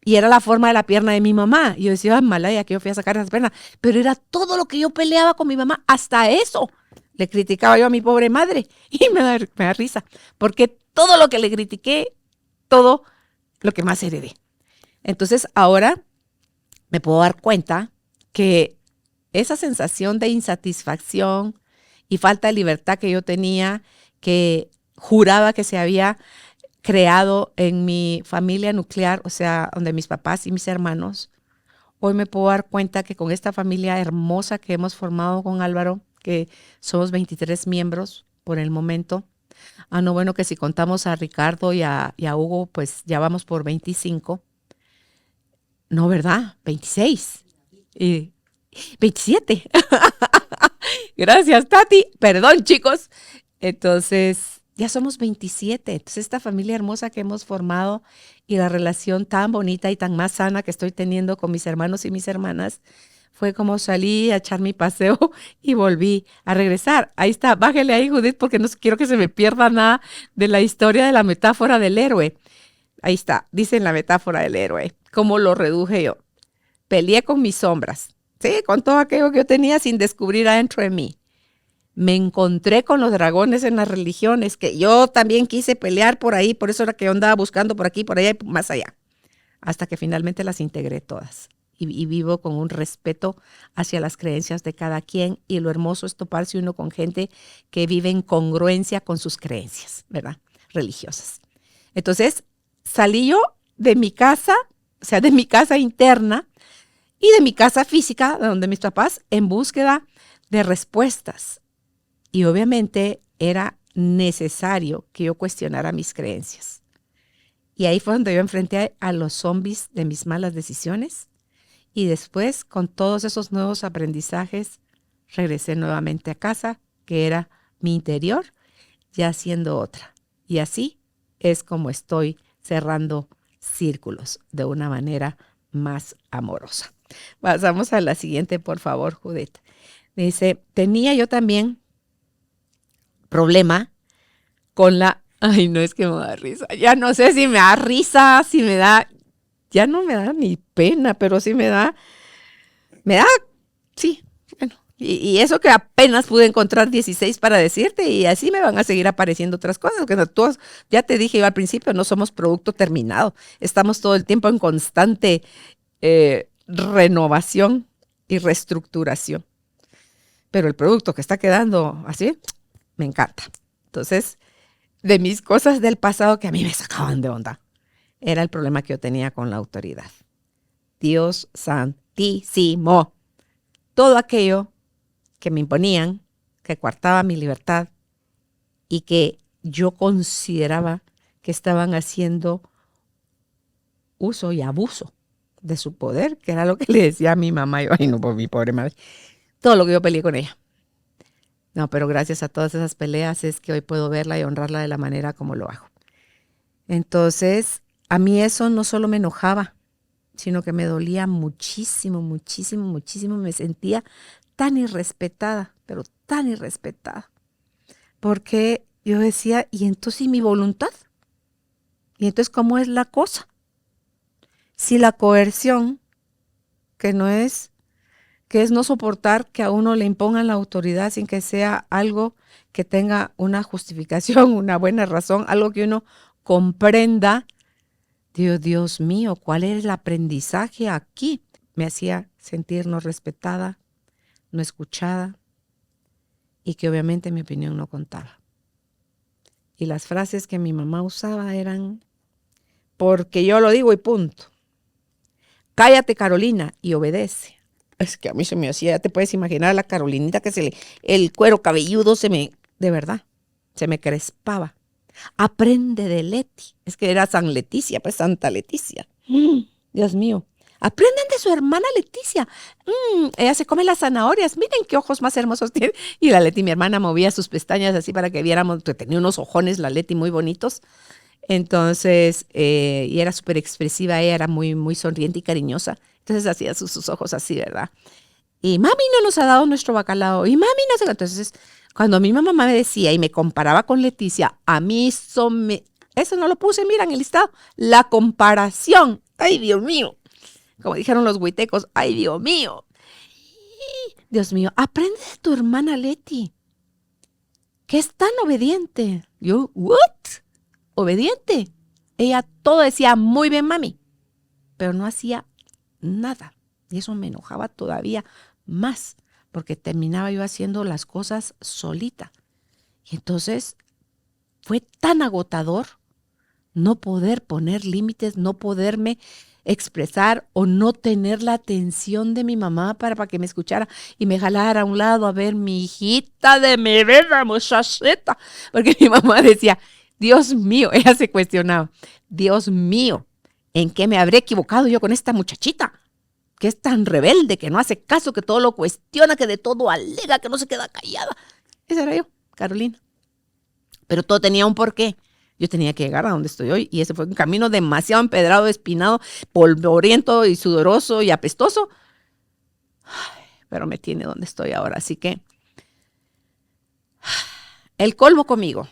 Y era la forma de la pierna de mi mamá. Y yo decía, Malaya, que yo fui a sacar esas piernas. Pero era todo lo que yo peleaba con mi mamá. Hasta eso le criticaba yo a mi pobre madre. Y me da risa. Porque todo lo que le critiqué, todo lo que más heredé. Entonces ahora me puedo dar cuenta que esa sensación de insatisfacción y falta de libertad que yo tenía, que juraba que se había creado en mi familia nuclear, o sea, donde mis papás y mis hermanos, hoy me puedo dar cuenta que con esta familia hermosa que hemos formado con Álvaro, que somos 23 miembros por el momento. No, bueno, que si contamos a Ricardo y a Hugo, pues ya vamos por 25. No, ¿verdad? 26. Y 27. Gracias, Tati. Perdón, chicos. Entonces, ya somos 27. Entonces, esta familia hermosa que hemos formado y la relación tan bonita y tan más sana que estoy teniendo con mis hermanos y mis hermanas, fue como salí a echar mi paseo y volví a regresar. Ahí está, bájale ahí, Judith, porque no quiero que se me pierda nada de la historia de la metáfora del héroe. Ahí está, dice en la metáfora del héroe, cómo lo reduje yo. Peleé con mis sombras, sí, con todo aquello que yo tenía sin descubrir adentro de mí. Me encontré con los dragones en las religiones, que yo también quise pelear por ahí, por eso era que yo andaba buscando por aquí, por allá y más allá, hasta que finalmente las integré todas. Y vivo con un respeto hacia las creencias de cada quien, y lo hermoso es toparse uno con gente que vive en congruencia con sus creencias, ¿verdad? Religiosas. Entonces, salí yo de mi casa, o sea, de mi casa interna y de mi casa física, donde mis papás, en búsqueda de respuestas. Y obviamente era necesario que yo cuestionara mis creencias. Y ahí fue donde yo enfrenté a los zombies de mis malas decisiones. Y después, con todos esos nuevos aprendizajes, regresé nuevamente a casa, que era mi interior, ya siendo otra. Y así es como estoy cerrando círculos de una manera más amorosa. Pasamos a la siguiente, por favor, Judith. Dice, tenía yo también problema con la... Ay, no, es que me da risa. Ya no sé si me da risa, si me da... Ya no me da ni pena, pero sí me da... Sí, bueno. Y eso que apenas pude encontrar 16 para decirte, y así me van a seguir apareciendo otras cosas. Que no, todos, ya te dije yo al principio, no somos producto terminado. Estamos todo el tiempo en constante renovación y reestructuración. Pero el producto que está quedando así, me encanta. Entonces, de mis cosas del pasado que a mí me sacaban de onda, era el problema que yo tenía con la autoridad. Dios santísimo. Todo aquello que me imponían, que coartaba mi libertad y que yo consideraba que estaban haciendo uso y abuso de su poder, que era lo que le decía a mi mamá. Yo, ay no, por mi pobre madre. Todo lo que yo peleé con ella. No, pero gracias a todas esas peleas es que hoy puedo verla y honrarla de la manera como lo hago. Entonces, a mí eso no solo me enojaba, sino que me dolía muchísimo, muchísimo, muchísimo. Me sentía tan irrespetada, pero tan irrespetada. Porque yo decía, ¿y entonces y mi voluntad? ¿Y entonces cómo es la cosa? Si la coerción, que es no soportar que a uno le impongan la autoridad sin que sea algo que tenga una justificación, una buena razón, algo que uno comprenda. Dios mío, ¿cuál es el aprendizaje aquí? Me hacía sentir no respetada, no escuchada, y que obviamente mi opinión no contaba. Y las frases que mi mamá usaba eran, porque yo lo digo y punto. Cállate, Carolina, y obedece. Es que a mí se me hacía, ya te puedes imaginar a la Carolinita que el cuero cabelludo de verdad, se me crespaba. Aprende de Leti. Es que era San Leticia, pues Santa Leticia. Dios mío. Aprendan de su hermana Leticia. Ella se come las zanahorias. Miren qué ojos más hermosos tiene. Y la Leti, mi hermana, movía sus pestañas así para que viéramos. Tenía unos ojones, la Leti, muy bonitos. Entonces, y era súper expresiva. Ella era muy, muy sonriente y cariñosa. Entonces hacía sus ojos así, ¿verdad? Y mami no nos ha dado nuestro bacalao. Y mami no sé. Entonces, cuando mi mamá me decía y me comparaba con Leticia, a mí eso no lo puse, mira, en el listado. La comparación. Ay, Dios mío. Como dijeron los huitecos, ay, Dios mío. Dios mío, aprende de tu hermana Leti, que es tan obediente. Yo, ¿what? ¿Obediente? Ella todo decía, muy bien, mami, pero no hacía nada. Y eso me enojaba todavía más, porque terminaba yo haciendo las cosas solita. Y entonces fue tan agotador no poder poner límites, no poderme expresar o no tener la atención de mi mamá para que me escuchara y me jalara a un lado a ver mi hijita de mi vida, muchachita. Porque mi mamá decía, Dios mío, ella se cuestionaba, Dios mío, ¿en qué me habré equivocado yo con esta muchachita? Que es tan rebelde, que no hace caso, que todo lo cuestiona, que de todo alega, que no se queda callada. Esa era yo, Carolina. Pero todo tenía un porqué. Yo tenía que llegar a donde estoy hoy y ese fue un camino demasiado empedrado, espinado, polvoriento y sudoroso y apestoso. Ay, pero me tiene donde estoy ahora. Así que el colmo conmigo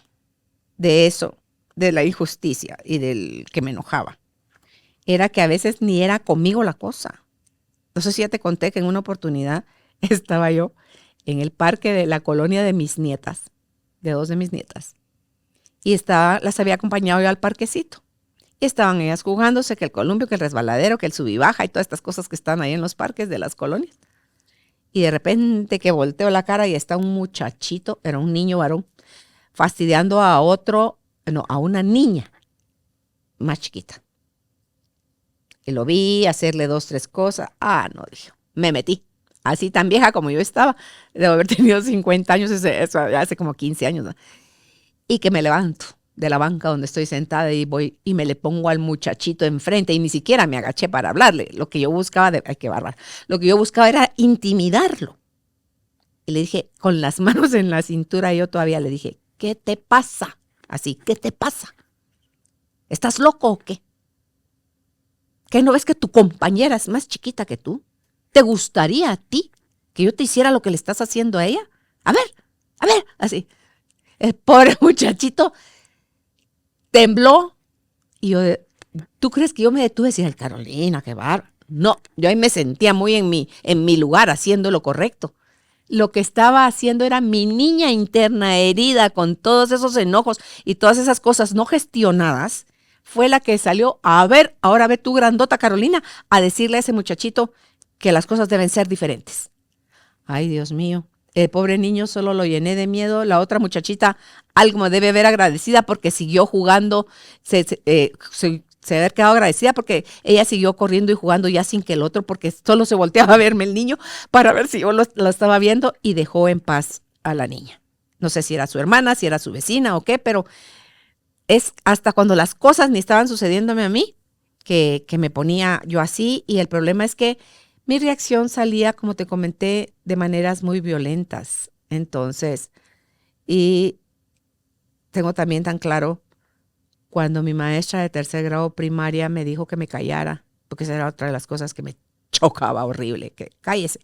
de eso, de la injusticia y del que me enojaba, era que a veces ni era conmigo la cosa. No sé si ya te conté que en una oportunidad estaba yo en el parque de la colonia de mis nietas, de dos de mis nietas. Y las había acompañado yo al parquecito. Y estaban ellas jugándose, que el columpio, que el resbaladero, que el sub y baja y todas estas cosas que están ahí en los parques de las colonias. Y de repente que volteo la cara y está un muchachito, era un niño varón, fastidiando a a una niña más chiquita. Y lo vi hacerle 2, 3 cosas. Ah, no, dijo, me metí. Así tan vieja como yo estaba, debo haber tenido 50 años, eso hace como 15 años, ¿no? Y que me levanto de la banca donde estoy sentada y voy y me le pongo al muchachito enfrente y ni siquiera me agaché para hablarle. Lo que yo buscaba, ay, qué bárbaro, lo que yo buscaba era intimidarlo. Y le dije, con las manos en la cintura, yo todavía le dije, ¿qué te pasa? Así, ¿qué te pasa? ¿Estás loco o qué? ¿Qué no ves que tu compañera es más chiquita que tú? ¿Te gustaría a ti que yo te hiciera lo que le estás haciendo a ella? A ver, así. El pobre muchachito tembló y yo, ¿tú crees que yo me detuve y decía, Carolina, qué bar? No, yo ahí me sentía muy en mi lugar haciendo lo correcto. Lo que estaba haciendo era mi niña interna herida con todos esos enojos y todas esas cosas no gestionadas. Fue la que salió a ver, ahora ve tú grandota Carolina, a decirle a ese muchachito que las cosas deben ser diferentes. Ay, Dios mío. El pobre niño solo lo llené de miedo. La otra muchachita algo me debe ver agradecida porque siguió jugando, se debe haber quedado agradecida porque ella siguió corriendo y jugando ya sin que el otro, porque solo se volteaba a verme el niño para ver si yo lo estaba viendo y dejó en paz a la niña. No sé si era su hermana, si era su vecina o qué, pero es hasta cuando las cosas ni estaban sucediéndome a mí que me ponía yo así y el problema es que mi reacción salía, como te comenté, de maneras muy violentas. Entonces, y tengo también tan claro cuando mi maestra de tercer grado primaria me dijo que me callara, porque esa era otra de las cosas que me chocaba horrible, que cállese.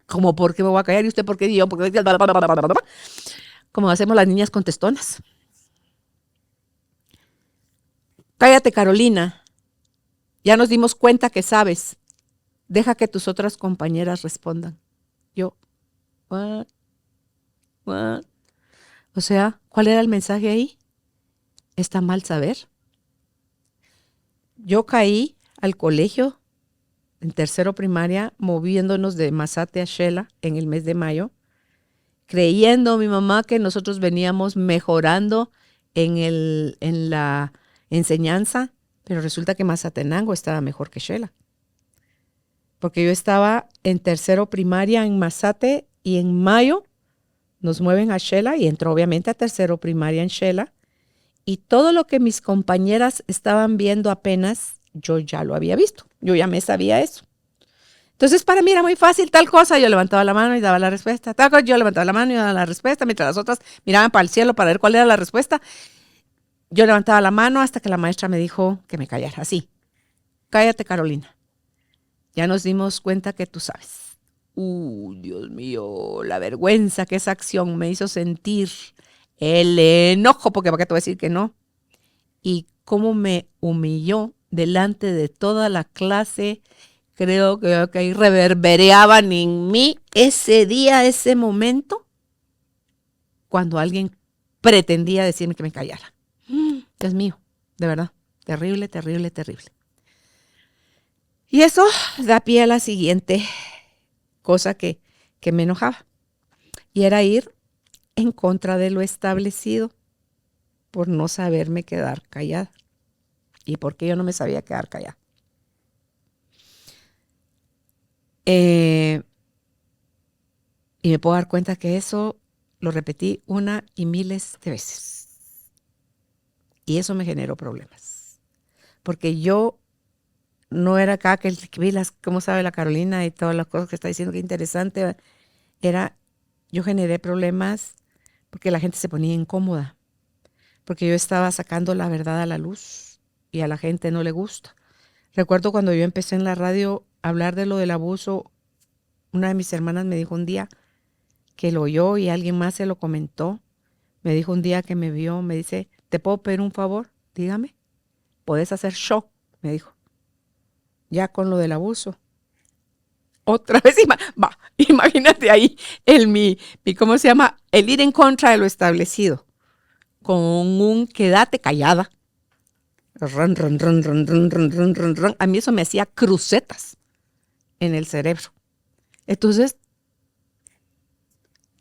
Como, ¿por qué me voy a callar? ¿Y usted por qué? ¿Y yo? ¿Por qué? Como hacemos las niñas contestonas. Cállate, Carolina. Ya nos dimos cuenta que sabes. Deja que tus otras compañeras respondan. Yo, what? What? O sea, ¿cuál era el mensaje ahí? ¿Está mal saber? Yo caí al colegio en tercero primaria, moviéndonos de Mazate a Shela en el mes de mayo, creyendo mi mamá que nosotros veníamos mejorando en la enseñanza, pero resulta que Mazatenango estaba mejor que Shela. Porque yo estaba en tercero primaria en Mazate y en mayo nos mueven a Shela y entró obviamente a tercero primaria en Shela. Y todo lo que mis compañeras estaban viendo apenas, yo ya lo había visto. Yo ya me sabía eso. Entonces, para mí era muy fácil tal cosa. Yo levantaba la mano y daba la respuesta. Tal cosa, yo levantaba la mano y daba la respuesta, mientras las otras miraban para el cielo para ver cuál era la respuesta. Yo levantaba la mano hasta que la maestra me dijo que me callara. Así. Cállate, Carolina. Ya nos dimos cuenta que tú sabes. Dios mío, la vergüenza que esa acción me hizo sentir. El enojo, porque ¿para qué te voy a decir que no? Y cómo me humilló delante de toda la clase. Creo que ahí reverbereaban en mí ese día, ese momento, cuando alguien pretendía decirme que me callara. Dios mío, de verdad, terrible, terrible, terrible. Y eso da pie a la siguiente cosa que me enojaba. Y era ir en contra de lo establecido por no saberme quedar callada. ¿Y por qué yo no me sabía quedar callada? Y me puedo dar cuenta que eso lo repetí una y miles de veces. Y eso me generó problemas. Porque yo no era acá que vi cómo sabe la Carolina y todas las cosas que está diciendo, qué interesante. Yo generé problemas porque la gente se ponía incómoda. Porque yo estaba sacando la verdad a la luz y a la gente no le gusta. Recuerdo cuando yo empecé en la radio a hablar de lo del abuso, una de mis hermanas me dijo un día que lo oyó y alguien más se lo comentó. Me dijo un día que me vio, me dice, ¿te puedo pedir un favor? Dígame, ¿podés hacer show? Me dijo, ya con lo del abuso. Otra vez, imagínate ahí ¿cómo se llama? El ir en contra de lo establecido, con un quédate callada. Ran, ran, ran, ran, ran, ran, ran, ran, ran. A mí eso me hacía crucetas en el cerebro. Entonces,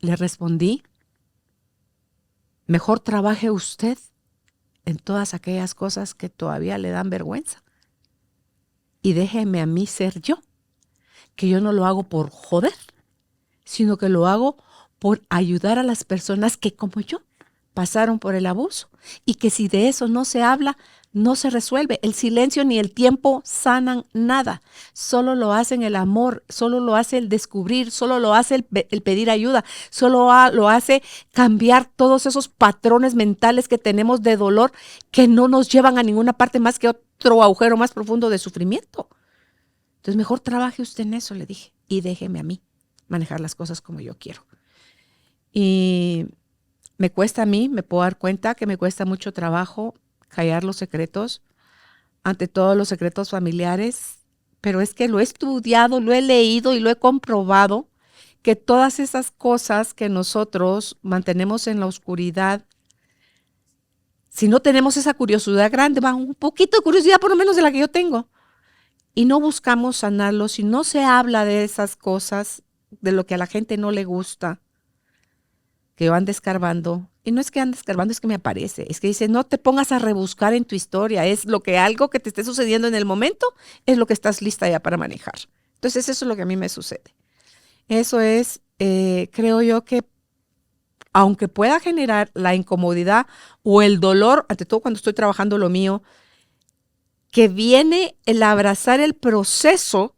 le respondí, mejor trabaje usted en todas aquellas cosas que todavía le dan vergüenza. Y déjeme a mí ser yo, que yo no lo hago por joder, sino que lo hago por ayudar a las personas que como yo pasaron por el abuso y que si de eso no se habla, no se resuelve. El silencio ni el tiempo sanan nada. Solo lo hacen el amor, solo lo hace el descubrir, solo lo hace el pedir ayuda, solo lo hace cambiar todos esos patrones mentales que tenemos de dolor que no nos llevan a ninguna parte más que otro agujero más profundo de sufrimiento. Entonces mejor trabaje usted en eso, le dije, y déjeme a mí manejar las cosas como yo quiero. Y me cuesta a mí, me puedo dar cuenta que me cuesta mucho trabajo callar los secretos, ante todo los secretos familiares, pero es que lo he estudiado, lo he leído y lo he comprobado, que todas esas cosas que nosotros mantenemos en la oscuridad, si no tenemos esa curiosidad grande, un poquito de curiosidad por lo menos de la que yo tengo, y no buscamos sanarlo, si no se habla de esas cosas, de lo que a la gente no le gusta, que van escarbando, y no es que ande escarbando, es que me aparece, es que dice, no te pongas a rebuscar en tu historia, es algo que te esté sucediendo en el momento, es lo que estás lista ya para manejar. Entonces eso es lo que a mí me sucede. Eso es, creo yo que aunque pueda generar la incomodidad o el dolor, ante todo cuando estoy trabajando lo mío, que viene el abrazar el proceso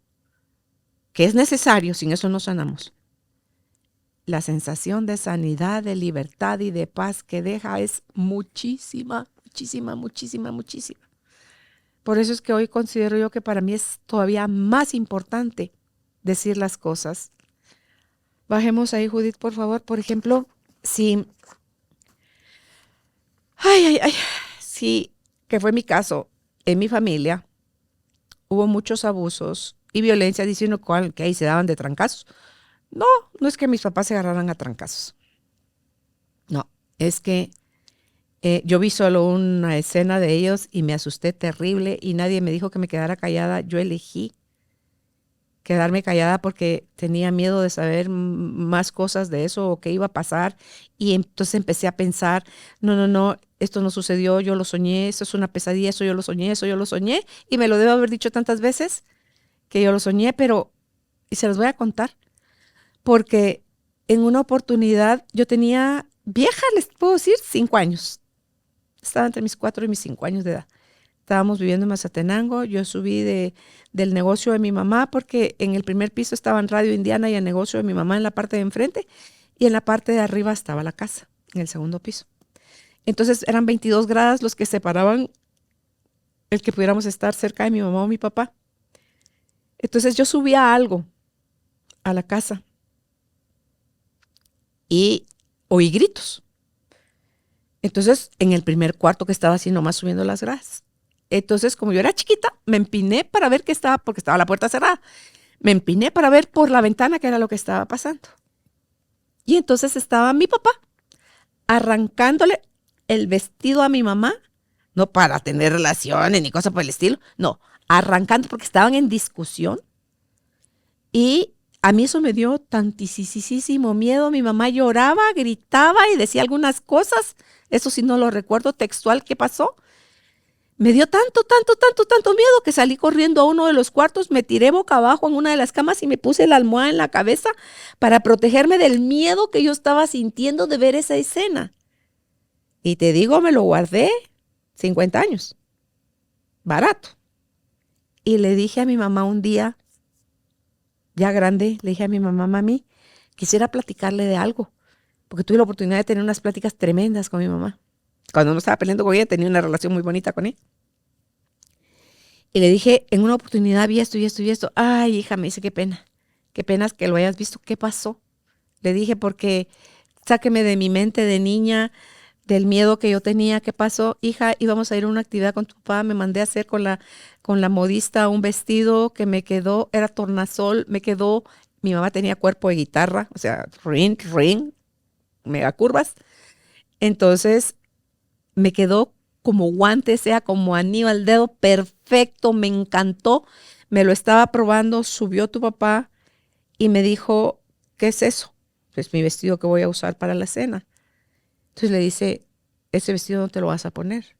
que es necesario, sin eso no sanamos. La sensación de sanidad, de libertad y de paz que deja es muchísima, muchísima, muchísima, muchísima. Por eso es que hoy considero yo que para mí es todavía más importante decir las cosas. Bajemos ahí, Judith, por favor. Por ejemplo, si, sí, que fue mi caso, en mi familia hubo muchos abusos y violencia, diciendo que ahí se daban de trancazos. No, no es que mis papás se agarraran a trancazos. No, es que yo vi solo una escena de ellos y me asusté terrible y nadie me dijo que me quedara callada. Yo elegí quedarme callada porque tenía miedo de saber más cosas de eso o qué iba a pasar. Y entonces empecé a pensar, no, esto no sucedió, yo lo soñé, eso es una pesadilla, eso yo lo soñé. Y me lo debo haber dicho tantas veces que yo lo soñé, pero y se los voy a contar. Porque en una oportunidad yo tenía vieja, les puedo decir, 5 años. Estaba entre mis 4 y mis 5 años de edad. Estábamos viviendo en Mazatenango. Yo subí del negocio de mi mamá porque en el primer piso estaban Radio Indiana y el negocio de mi mamá en la parte de enfrente y en la parte de arriba estaba la casa, en el segundo piso. Entonces eran 22 gradas los que separaban el que pudiéramos estar cerca de mi mamá o mi papá. Entonces yo subía algo a la casa y oí gritos. Entonces, en el primer cuarto que estaba así nomás subiendo las gradas. Entonces, como yo era chiquita, me empiné para ver qué estaba, porque estaba la puerta cerrada. Me empiné para ver por la ventana qué era lo que estaba pasando. Y entonces estaba mi papá arrancándole el vestido a mi mamá, no para tener relaciones ni cosa por el estilo, no, arrancando porque estaban en discusión. Y a mí eso me dio tantísimo miedo. Mi mamá lloraba, gritaba y decía algunas cosas. Eso sí no lo recuerdo textual qué pasó. Me dio tanto miedo que salí corriendo a uno de los cuartos, me tiré boca abajo en una de las camas y me puse la almohada en la cabeza para protegerme del miedo que yo estaba sintiendo de ver esa escena. Y te digo, me lo guardé 50 años, barato. Y le dije a mi mamá un día, ya grande, le dije a mi mamá, mami, quisiera platicarle de algo, porque tuve la oportunidad de tener unas pláticas tremendas con mi mamá. Cuando no estaba peleando con ella, tenía una relación muy bonita con ella. Y le dije, en una oportunidad vi esto y esto y esto. Ay, hija, me dice, qué pena que lo hayas visto. ¿Qué pasó? Le dije, porque sáqueme de mi mente de niña, del miedo que yo tenía. ¿Qué pasó? Hija, íbamos a ir a una actividad con tu papá, me mandé a hacer con la modista un vestido que me quedó, era tornasol, me quedó, mi mamá tenía cuerpo de guitarra, o sea, ring, mega curvas. Entonces, me quedó como guante, sea como anillo al dedo, perfecto, me encantó. Me lo estaba probando, subió tu papá y me dijo, ¿qué es eso? Es mi vestido que voy a usar para la cena. Entonces le dice, ese vestido no te lo vas a poner.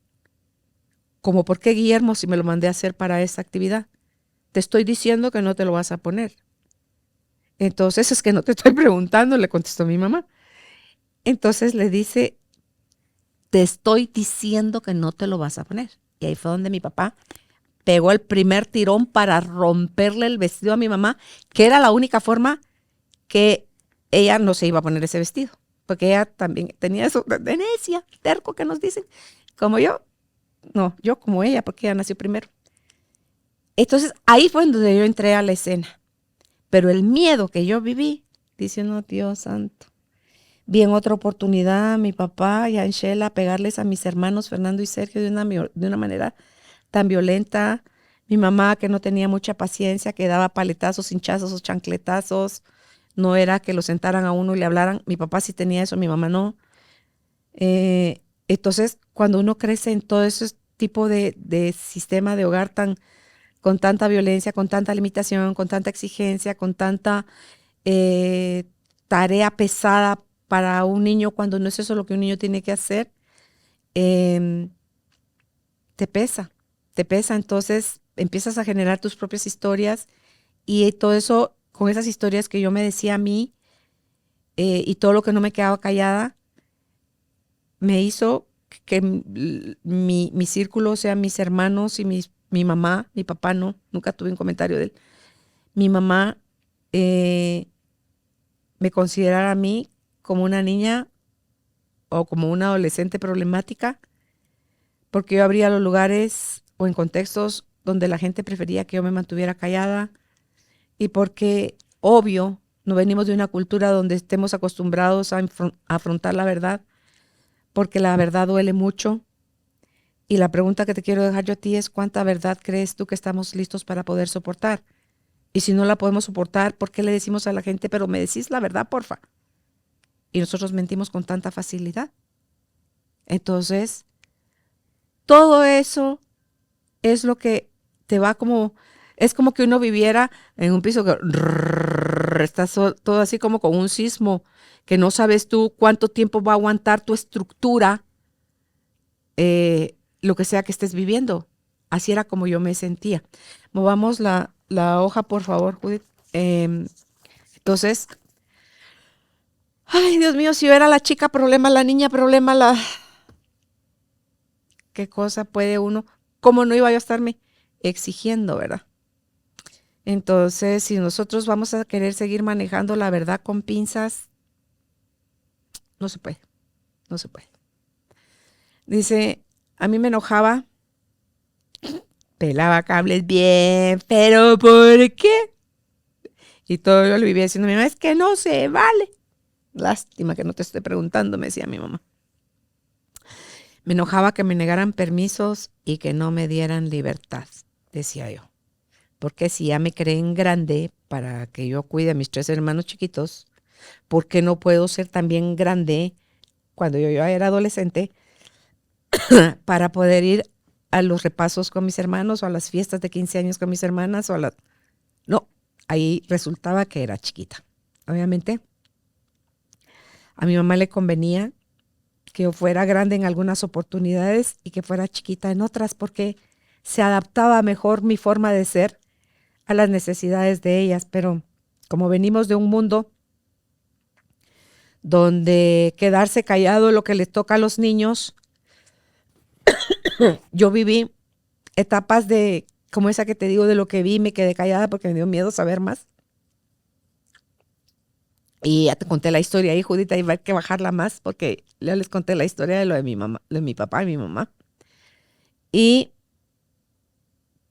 Como, ¿por qué, Guillermo, si me lo mandé a hacer para esta actividad? Te estoy diciendo que no te lo vas a poner. Entonces, es que no te estoy preguntando, le contestó mi mamá. Entonces le dice, te estoy diciendo que no te lo vas a poner. Y ahí fue donde mi papá pegó el primer tirón para romperle el vestido a mi mamá, que era la única forma que ella no se iba a poner ese vestido, porque ella también tenía eso de necia, terco que nos dicen, como yo, no, yo como ella, porque ella nació primero. Entonces ahí fue donde yo entré a la escena, pero el miedo que yo viví, dice, no, Dios santo. Vi en otra oportunidad a mi papá y a Anshela pegarles a mis hermanos Fernando y Sergio de una manera tan violenta. Mi mamá, que no tenía mucha paciencia, que daba paletazos, hinchazos o chancletazos. No era que lo sentaran a uno y le hablaran. Mi papá sí tenía eso, mi mamá no. Entonces, cuando uno crece en todo ese tipo de sistema de hogar con tanta violencia, con tanta limitación, con tanta exigencia, con tanta eh, tarea pesada para un niño, cuando no es eso lo que un niño tiene que hacer, em, te pesa, te pesa. Entonces empiezas a generar tus propias historias y todo eso, con esas historias que yo me decía a mí y todo lo que no me quedaba callada, me hizo que mi círculo, o sea, mis hermanos y mi mamá, mi papá no, nunca tuve un comentario de él, mi mamá me considerara a mí como una niña o como una adolescente problemática, porque yo abría los lugares o en contextos donde la gente prefería que yo me mantuviera callada y porque, obvio, no venimos de una cultura donde estemos acostumbrados a afrontar la verdad, porque la verdad duele mucho. Y la pregunta que te quiero dejar yo a ti es, ¿cuánta verdad crees tú que estamos listos para poder soportar? Y si no la podemos soportar, ¿por qué le decimos a la gente, pero me decís la verdad, porfa? Y nosotros mentimos con tanta facilidad. Entonces, todo eso es lo que te va como, es como que uno viviera en un piso que está todo así como con un sismo, que no sabes tú cuánto tiempo va a aguantar tu estructura, lo que sea que estés viviendo. Así era como yo me sentía. Movamos la hoja, por favor, Judith. Entonces, ay, Dios mío, si yo era la chica problema, la niña problema, qué cosa puede uno, cómo no iba yo a estarme exigiendo, ¿verdad? Entonces, si nosotros vamos a querer seguir manejando la verdad con pinzas, no se puede, no se puede. Dice, a mí me enojaba, pelaba cables bien, pero ¿por qué? Y todo yo le vivía diciendo a mi mamá, es que no se vale. Lástima que no te estoy preguntando, me decía mi mamá. Me enojaba que me negaran permisos y que no me dieran libertad, decía yo. Porque si ya me creen grande para que yo cuide a mis 3 hermanos chiquitos, ¿por qué no puedo ser también grande cuando yo era adolescente para poder ir a los repasos con mis hermanos o a las fiestas de 15 años con mis hermanas No, ahí resultaba que era chiquita. Obviamente, a mi mamá le convenía que yo fuera grande en algunas oportunidades y que fuera chiquita en otras porque se adaptaba mejor mi forma de ser a las necesidades de ellas. Pero como venimos de un mundo donde quedarse callado lo que les toca a los niños, yo viví etapas de, como esa que te digo, de lo que vi, me quedé callada porque me dio miedo saber más. Y ya te conté la historia ahí, Judita, y va a que bajarla más porque ya les conté la historia de lo de mi mamá, de mi papá y mi mamá. Y,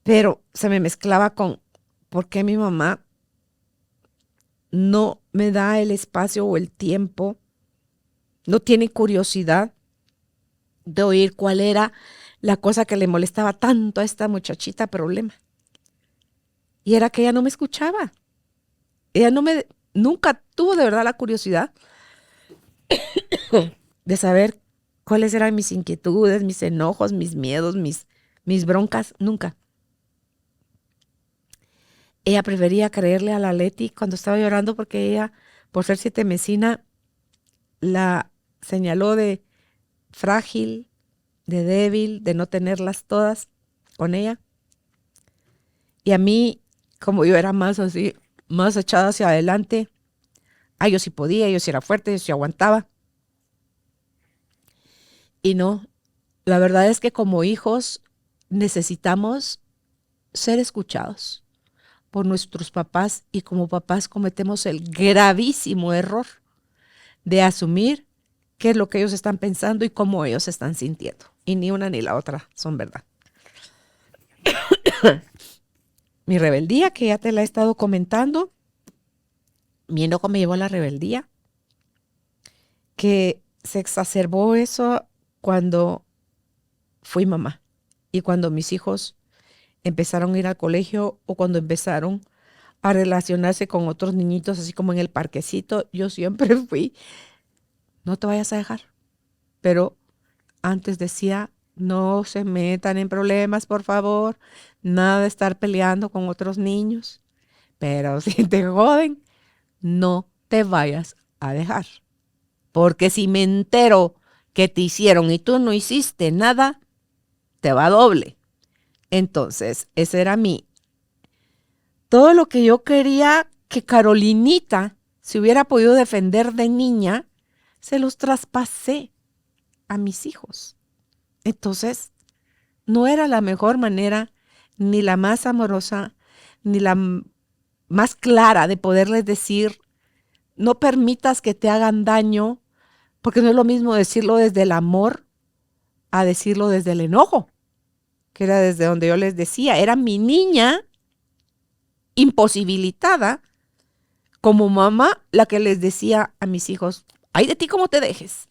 pero se me mezclaba con por qué mi mamá no me da el espacio o el tiempo, no tiene curiosidad de oír cuál era la cosa que le molestaba tanto a esta muchachita problema. Y era que ella no me escuchaba. Ella nunca tuvo de verdad la curiosidad de saber cuáles eran mis inquietudes, mis enojos, mis miedos, mis broncas, nunca. Ella prefería creerle a la Leti cuando estaba llorando porque ella, por ser sietemesina, la señaló de frágil, de débil, de no tenerlas todas con ella. Y a mí, como yo era más así, más echada hacia adelante, yo sí podía, yo sí era fuerte, yo sí aguantaba. Y no, la verdad es que como hijos necesitamos ser escuchados por nuestros papás y como papás cometemos el gravísimo error de asumir qué es lo que ellos están pensando y cómo ellos se están sintiendo. Y ni una ni la otra son verdad. Mi rebeldía, que ya te la he estado comentando, mi enojo me llevó a la rebeldía, que se exacerbó eso cuando fui mamá y cuando mis hijos empezaron a ir al colegio o cuando empezaron a relacionarse con otros niñitos, así como en el parquecito. Yo siempre fui, no te vayas a dejar. Pero antes decía, no se metan en problemas, por favor. Nada de estar peleando con otros niños. Pero si te joden, no te vayas a dejar. Porque si me entero que te hicieron y tú no hiciste nada, te va doble. Entonces, ese era todo lo que yo quería que Carolinita se hubiera podido defender de niña, se los traspasé a mis hijos. Entonces, no era la mejor manera, ni la más amorosa, ni la más clara de poderles decir, no permitas que te hagan daño, porque no es lo mismo decirlo desde el amor a decirlo desde el enojo, que era desde donde yo les decía, era mi niña imposibilitada como mamá la que les decía a mis hijos, ay de ti cómo te dejes.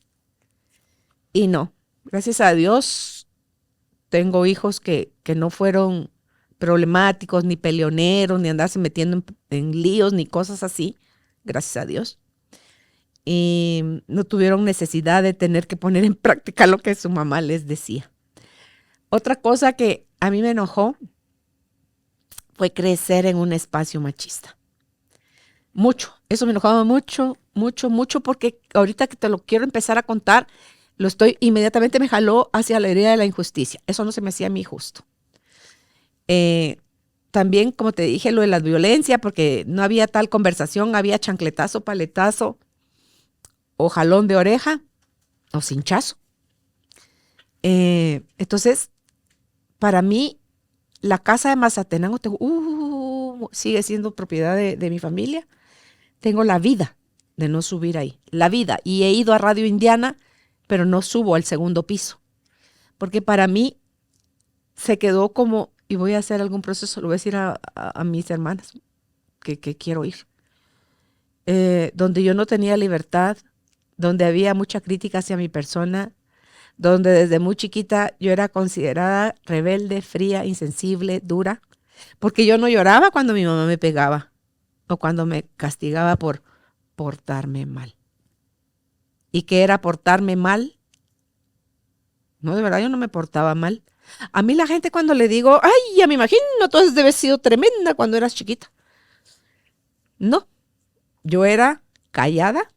Y no, gracias a Dios tengo hijos que no fueron problemáticos, ni peleoneros, ni andarse metiendo en líos, ni cosas así, gracias a Dios. Y no tuvieron necesidad de tener que poner en práctica lo que su mamá les decía. Otra cosa que a mí me enojó fue crecer en un espacio machista. Mucho, eso me enojaba mucho, mucho, mucho, porque ahorita que te lo quiero empezar a contar, inmediatamente me jaló hacia la idea de la injusticia. Eso no se me hacía a mí justo. También, como te dije, lo de la violencia, porque no había tal conversación, había chancletazo, paletazo, o jalón de oreja, o cinchazo. Entonces, para mí, la casa de Mazatenango sigue siendo propiedad de mi familia. Tengo la vida de no subir ahí, la vida. Y he ido a Radio Indiana, pero no subo al segundo piso. Porque para mí se quedó como, y voy a hacer algún proceso, lo voy a decir a mis hermanas que quiero ir. Donde yo no tenía libertad, donde había mucha crítica hacia mi persona, donde desde muy chiquita yo era considerada rebelde, fría, insensible, dura, porque yo no lloraba cuando mi mamá me pegaba o cuando me castigaba por portarme mal. ¿Y qué era portarme mal? No, de verdad yo no me portaba mal. A mí la gente cuando le digo, ay, ya me imagino, entonces debe haber sido tremenda cuando eras chiquita. No, yo era callada,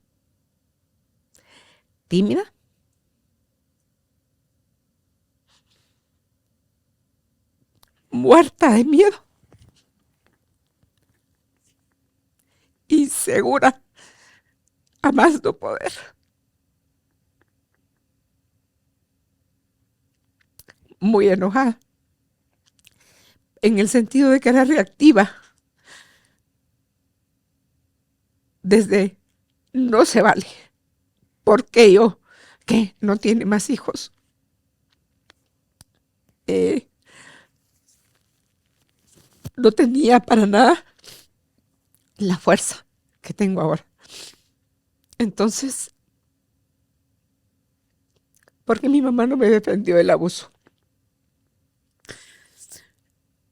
tímida, muerta de miedo, insegura, a más no poder. Muy enojada, en el sentido de que era reactiva, desde no se vale. ¿Por qué yo, que no tiene más hijos, eh, no tenía para nada la fuerza que tengo ahora? Entonces, ¿por qué mi mamá no me defendió del abuso?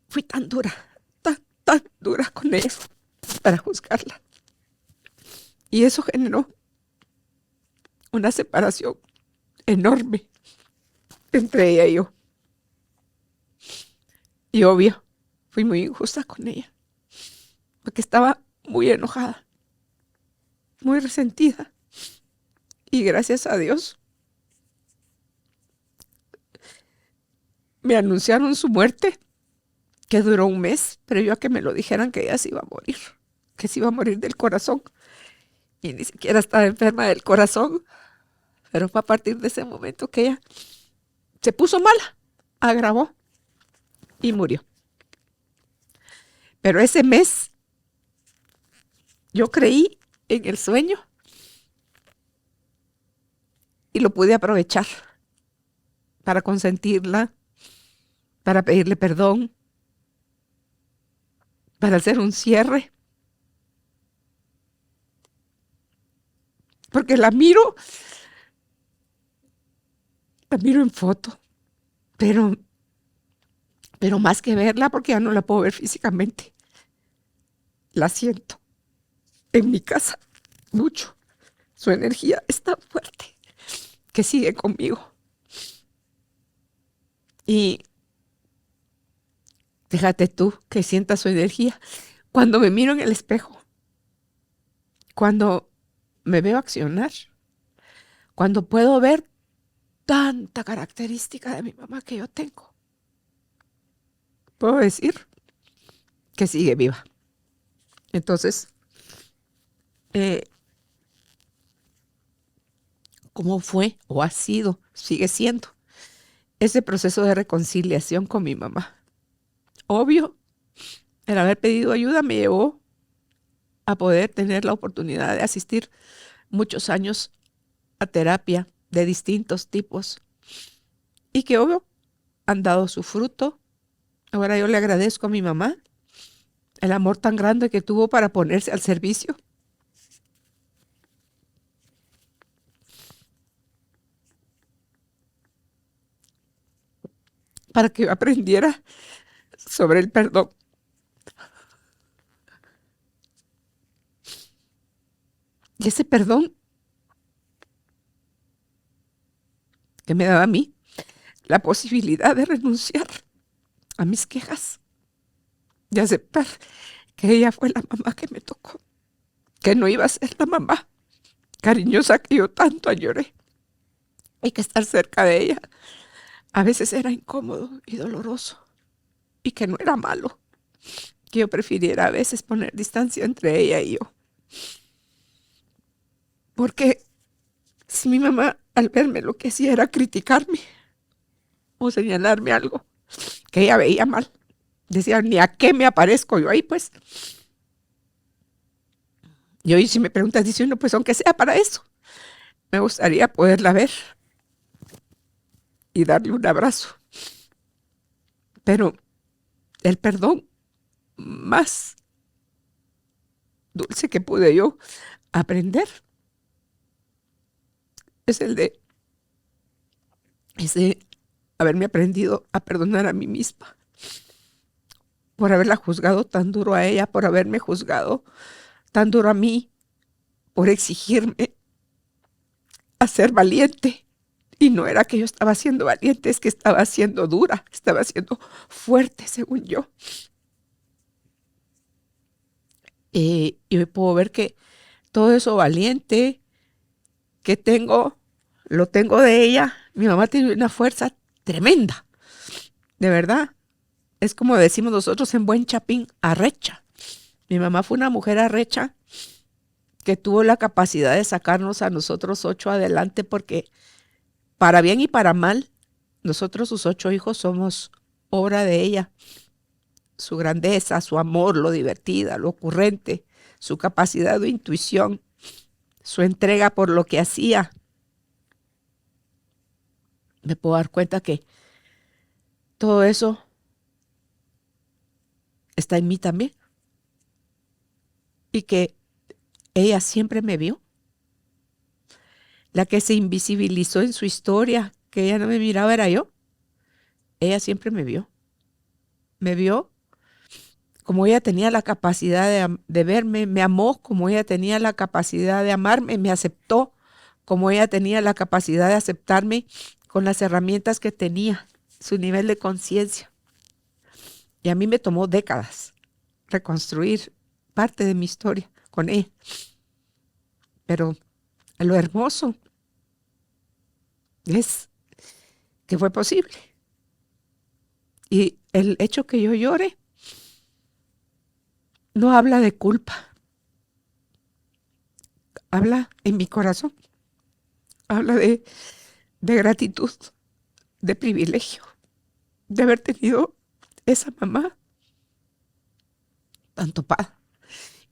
Fui tan dura, tan dura con ella para juzgarla. Y eso generó una separación enorme entre ella y yo. Y obvio, fui muy injusta con ella, porque estaba muy enojada, muy resentida. Y gracias a Dios, me anunciaron su muerte, que duró un mes, previo a que me lo dijeran que ella se iba a morir, que se iba a morir del corazón. Y ni siquiera estaba enferma del corazón, pero fue a partir de ese momento que ella se puso mala, agravó y murió. Pero ese mes yo creí en el sueño y lo pude aprovechar para consentirla, para pedirle perdón, para hacer un cierre, porque la miro en foto, pero más que verla, porque ya no la puedo ver físicamente, la siento en mi casa mucho. Su energía es tan fuerte que sigue conmigo. Y fíjate tú que sientas su energía cuando me miro en el espejo, cuando me veo accionar, cuando puedo ver tanta característica de mi mamá que yo tengo. Puedo decir que sigue viva. Entonces, ¿cómo fue o ha sido, sigue siendo ese proceso de reconciliación con mi mamá? Obvio, el haber pedido ayuda me llevó a poder tener la oportunidad de asistir muchos años a terapia de distintos tipos y que obvio han dado su fruto. Ahora yo le agradezco a mi mamá el amor tan grande que tuvo para ponerse al servicio, para que yo aprendiera sobre el perdón. Y ese perdón que me daba a mí la posibilidad de renunciar a mis quejas, de aceptar que ella fue la mamá que me tocó, que no iba a ser la mamá cariñosa que yo tanto añoré, y que estar cerca de ella a veces era incómodo y doloroso, y que no era malo, que yo prefiriera a veces poner distancia entre ella y yo. Porque si mi mamá al verme lo que hacía era criticarme o señalarme algo que ella veía mal, decía, ni a qué me aparezco yo ahí, pues. Y hoy si me preguntas, dice uno, pues aunque sea para eso, me gustaría poderla ver y darle un abrazo. Pero el perdón más dulce que pude yo aprender es el de ese haberme aprendido a perdonar a mí misma por haberla juzgado tan duro a ella, por haberme juzgado tan duro a mí, por exigirme a ser valiente Y no era que yo estaba siendo valiente, es que estaba siendo dura, estaba siendo fuerte, según yo. Y hoy puedo ver que todo eso valiente que tengo, lo tengo de ella. Mi mamá tiene una fuerza tremenda, de verdad. Es como decimos nosotros en buen chapín, arrecha. Mi mamá fue una mujer arrecha que tuvo la capacidad de sacarnos a nosotros 8 adelante porque para bien y para mal, nosotros sus 8 hijos somos obra de ella. Su grandeza, su amor, lo divertida, lo ocurrente, su capacidad de intuición, su entrega por lo que hacía. Me puedo dar cuenta que todo eso está en mí también y que ella siempre me vio. La que se invisibilizó en su historia, que ella no me miraba, era yo. Ella siempre me vio. Me vio como ella tenía la capacidad de verme, me amó como ella tenía la capacidad de amarme, me aceptó como ella tenía la capacidad de aceptarme con las herramientas que tenía, su nivel de conciencia. Y a mí me tomó décadas reconstruir parte de mi historia con ella. Pero lo hermoso es que fue posible. Y el hecho que yo llore no habla de culpa, habla en mi corazón, habla de gratitud, de privilegio, de haber tenido esa mamá tan topada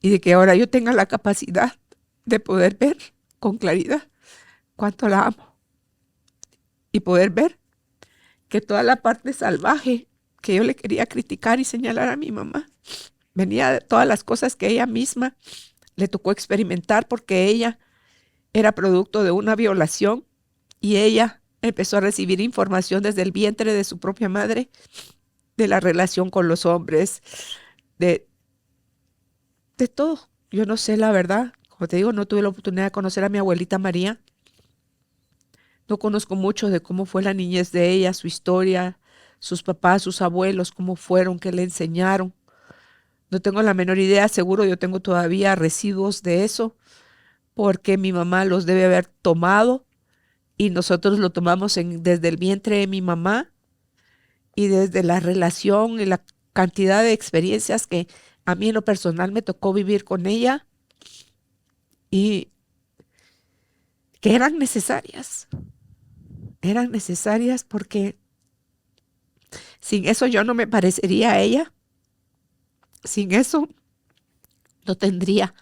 y de que ahora yo tenga la capacidad de poder ver con claridad cuánto la amo y poder ver que toda la parte salvaje que yo le quería criticar y señalar a mi mamá venía de todas las cosas que ella misma le tocó experimentar porque ella era producto de una violación y ella empezó a recibir información desde el vientre de su propia madre de la relación con los hombres, de, de todo. Yo no sé la verdad, como te digo, no tuve la oportunidad de conocer a mi abuelita María, no conozco mucho de cómo fue la niñez de ella, su historia, sus papás, sus abuelos, cómo fueron, qué le enseñaron. No tengo la menor idea, seguro yo tengo todavía residuos de eso, porque mi mamá los debe haber tomado y nosotros lo tomamos desde el vientre de mi mamá y desde la relación y la cantidad de experiencias que a mí en lo personal me tocó vivir con ella y que eran necesarias porque sin eso yo no me parecería a ella, sin eso no tendría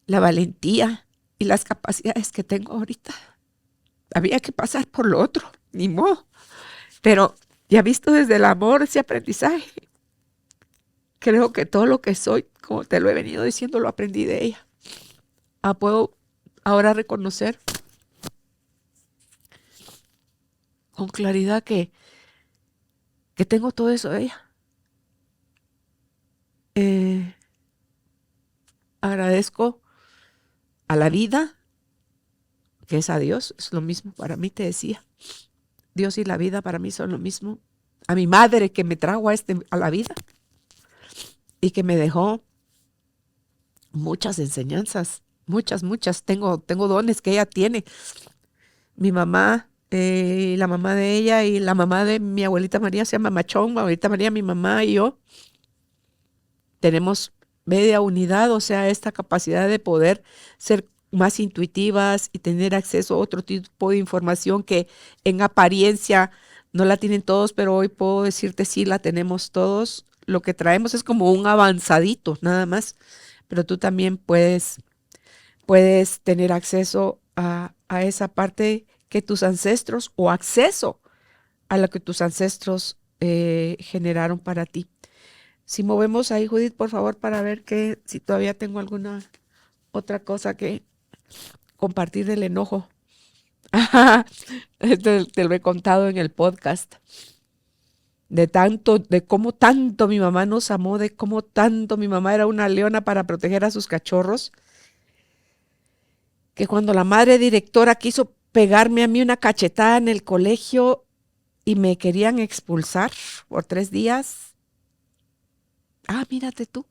la valentía y las capacidades que tengo ahorita. Había que pasar por lo otro, ni modo. Pero ya visto desde el amor ese aprendizaje, creo que todo lo que soy, como te lo he venido diciendo, lo aprendí de ella. Puedo ahora reconocer con claridad que tengo todo eso de ella. Eh, agradezco a la vida, que es a Dios, es lo mismo para mí, te decía. Dios y la vida para mí son lo mismo. A mi madre que me trajo a la vida y que me dejó muchas enseñanzas, muchas. Tengo dones que ella tiene. Mi mamá, la mamá de ella y la mamá de mi abuelita María se llama Machón, mi abuelita María, mi mamá y yo tenemos media unidad, o sea, esta capacidad de poder ser más intuitivas y tener acceso a otro tipo de información que en apariencia no la tienen todos, pero hoy puedo decirte sí la tenemos todos. Lo que traemos es como un avanzadito, nada más, pero tú también puedes tener acceso a esa parte que tus ancestros o acceso a la que tus ancestros generaron para ti. Si movemos ahí, Judith, por favor, para ver si todavía tengo alguna otra cosa que compartir del enojo. Te lo he contado en el podcast. De cómo tanto mi mamá nos amó, de cómo tanto mi mamá era una leona para proteger a sus cachorros, que cuando la madre directora quiso pegarme a mí una cachetada en el colegio y me querían expulsar por 3 días. Ah, mírate tú.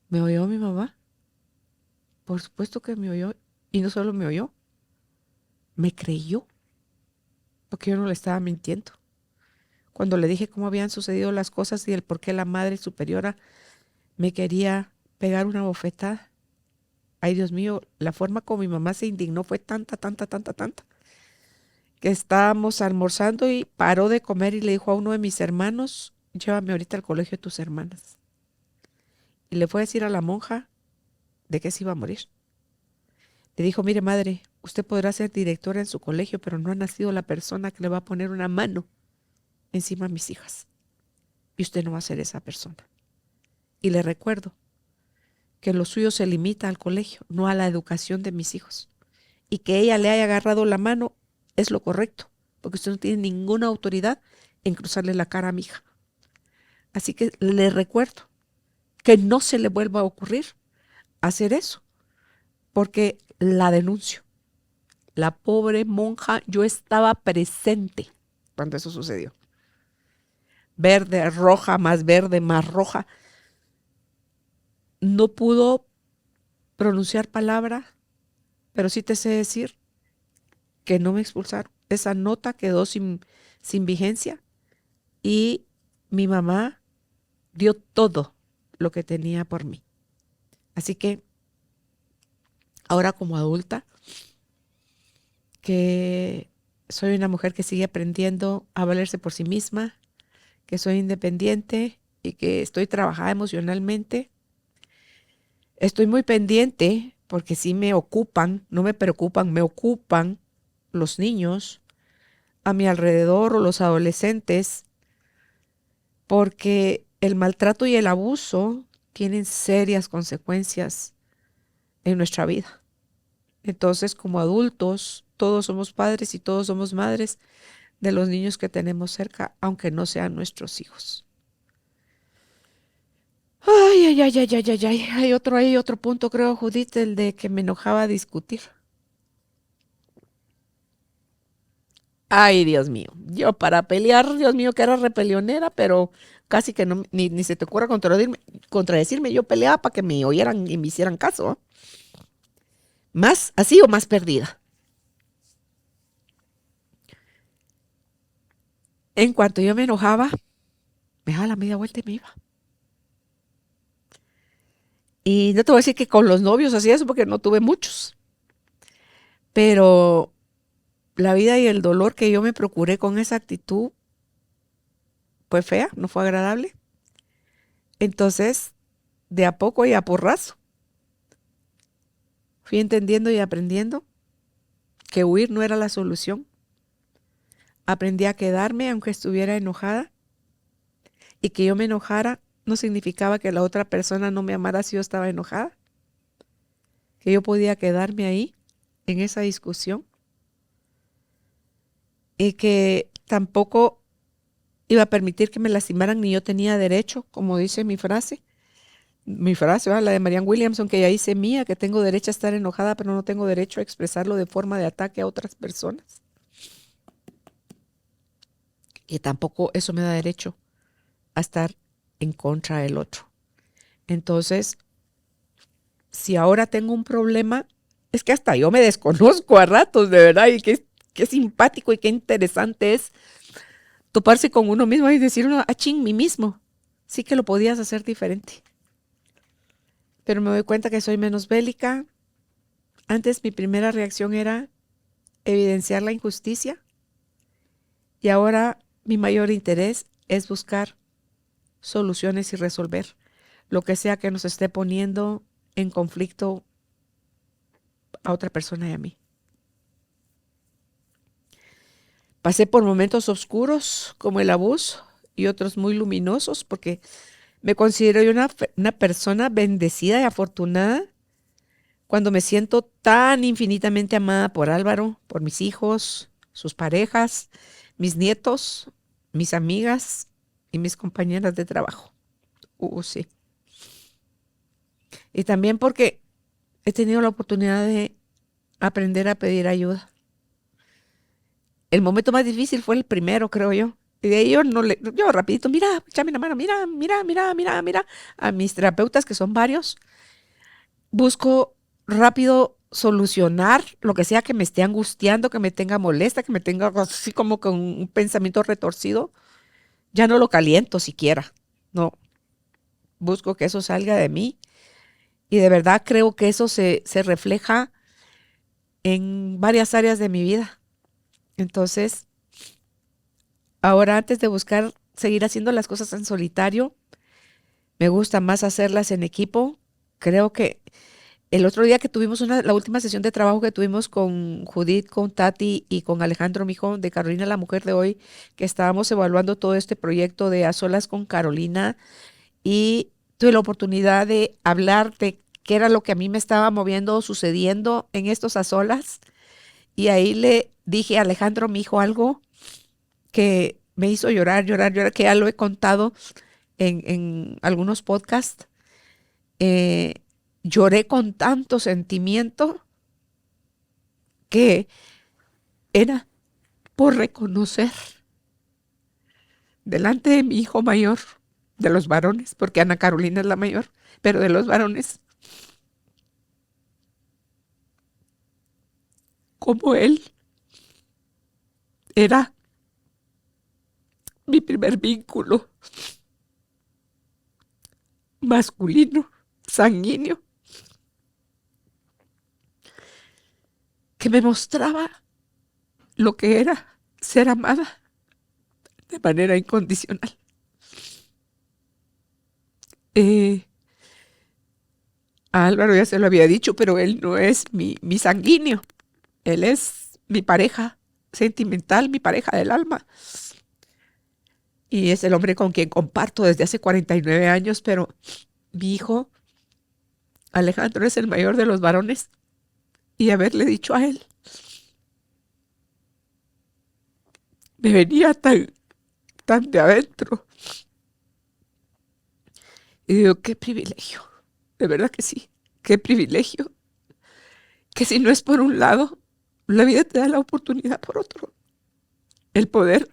¿Me oyó mi mamá? Por supuesto que me oyó. Y no solo me oyó, me creyó, porque yo no le estaba mintiendo. Cuando le dije cómo habían sucedido las cosas y el por qué la madre superiora me quería pegar una bofetada. Ay, Dios mío, la forma como mi mamá se indignó fue tanta, tanta, tanta, tanta, que estábamos almorzando y paró de comer y le dijo a uno de mis hermanos, llévame ahorita al colegio de tus hermanas. Y le fue a decir a la monja de que se iba a morir. Le dijo, mire madre, usted podrá ser directora en su colegio, pero no ha nacido la persona que le va a poner una mano encima a mis hijas. Y usted no va a ser esa persona. Y le recuerdo que lo suyo se limita al colegio, no a la educación de mis hijos. Y que ella le haya agarrado la mano es lo correcto, porque usted no tiene ninguna autoridad en cruzarle la cara a mi hija. Así que le recuerdo que no se le vuelva a ocurrir hacer eso, porque la denuncio. La pobre monja, yo estaba presente cuando eso sucedió. Verde, roja, más verde, más roja. No pudo pronunciar palabra, pero sí te sé decir que no me expulsaron. Esa nota quedó sin vigencia y mi mamá dio todo lo que tenía por mí. Así que ahora como adulta, que soy una mujer que sigue aprendiendo a valerse por sí misma, que soy independiente y que estoy trabajada emocionalmente, estoy muy pendiente porque sí me ocupan, no me preocupan, me ocupan los niños a mi alrededor o los adolescentes, porque el maltrato y el abuso tienen serias consecuencias en nuestra vida. Entonces, como adultos, todos somos padres y todos somos madres de los niños que tenemos cerca, aunque no sean nuestros hijos. Ay, ay, ay, ay, ay, ay, ay. Hay otro punto, creo, Judith, el de que me enojaba discutir. Ay, Dios mío. Yo para pelear, Dios mío, que era repelionera, pero casi que no, ni se te ocurra contradecirme. Yo peleaba para que me oyeran y me hicieran caso. Más así o más perdida. En cuanto yo me enojaba, me daba la media vuelta y me iba. Y no te voy a decir que con los novios hacía eso porque no tuve muchos. Pero la vida y el dolor que yo me procuré con esa actitud fue fea, no fue agradable. Entonces, de a poco y a porrazo, fui entendiendo y aprendiendo que huir no era la solución. Aprendí a quedarme aunque estuviera enojada y que yo me enojara no significaba que la otra persona no me amara si yo estaba enojada. Que yo podía quedarme ahí en esa discusión y que tampoco iba a permitir que me lastimaran ni yo tenía derecho, como dice mi frase, ¿verdad? La de Marianne Williamson, que ya hice mía, que tengo derecho a estar enojada, pero no tengo derecho a expresarlo de forma de ataque a otras personas. Y tampoco eso me da derecho a estar en contra del otro. Entonces, si ahora tengo un problema, es que hasta yo me desconozco a ratos, de verdad, y qué simpático y qué interesante es toparse con uno mismo y decir uno, ah, ching, mí mismo. Sí que lo podías hacer diferente. Pero me doy cuenta que soy menos bélica. Antes mi primera reacción era evidenciar la injusticia y ahora mi mayor interés es buscar soluciones y resolver lo que sea que nos esté poniendo en conflicto a otra persona y a mí. Pasé por momentos oscuros como el abuso y otros muy luminosos porque me considero una persona bendecida y afortunada cuando me siento tan infinitamente amada por Álvaro, por mis hijos, sus parejas, mis nietos, mis amigas y mis compañeras de trabajo. Sí. Y también porque he tenido la oportunidad de aprender a pedir ayuda. El momento más difícil fue el primero, creo yo. Y de ahí yo rapidito, mira, échame la mano, mira. A mis terapeutas, que son varios, busco rápido solucionar lo que sea que me esté angustiando, que me tenga molesta, que me tenga así como con un pensamiento retorcido. Ya no lo caliento siquiera. No, busco que eso salga de mí. Y de verdad creo que eso se refleja en varias áreas de mi vida. Entonces, ahora antes de buscar seguir haciendo las cosas en solitario, me gusta más hacerlas en equipo. Creo que el otro día que tuvimos la última sesión de trabajo que tuvimos con Judith, con Tati y con Alejandro, mi hijo de Carolina, la mujer de hoy, que estábamos evaluando todo este proyecto de A Solas con Carolina, y tuve la oportunidad de hablar de qué era lo que a mí me estaba moviendo, sucediendo en estos A Solas. Y ahí le dije a Alejandro, mi hijo, algo que me hizo llorar, que ya lo he contado en algunos podcasts. Eh, Lloré con tanto sentimiento que era por reconocer delante de mi hijo mayor, de los varones, porque Ana Carolina es la mayor, pero de los varones, como él era mi primer vínculo masculino, sanguíneo, que me mostraba lo que era ser amada de manera incondicional. Eh, a Álvaro ya se lo había dicho, pero él no es mi sanguíneo. Él es mi pareja sentimental, mi pareja del alma. Y es el hombre con quien comparto desde hace 49 años, pero mi hijo Alejandro es el mayor de los varones. Y haberle dicho a él, me venía tan de adentro. Y digo, qué privilegio. De verdad que sí, qué privilegio. Que si no es por un lado, la vida te da la oportunidad por otro. El poder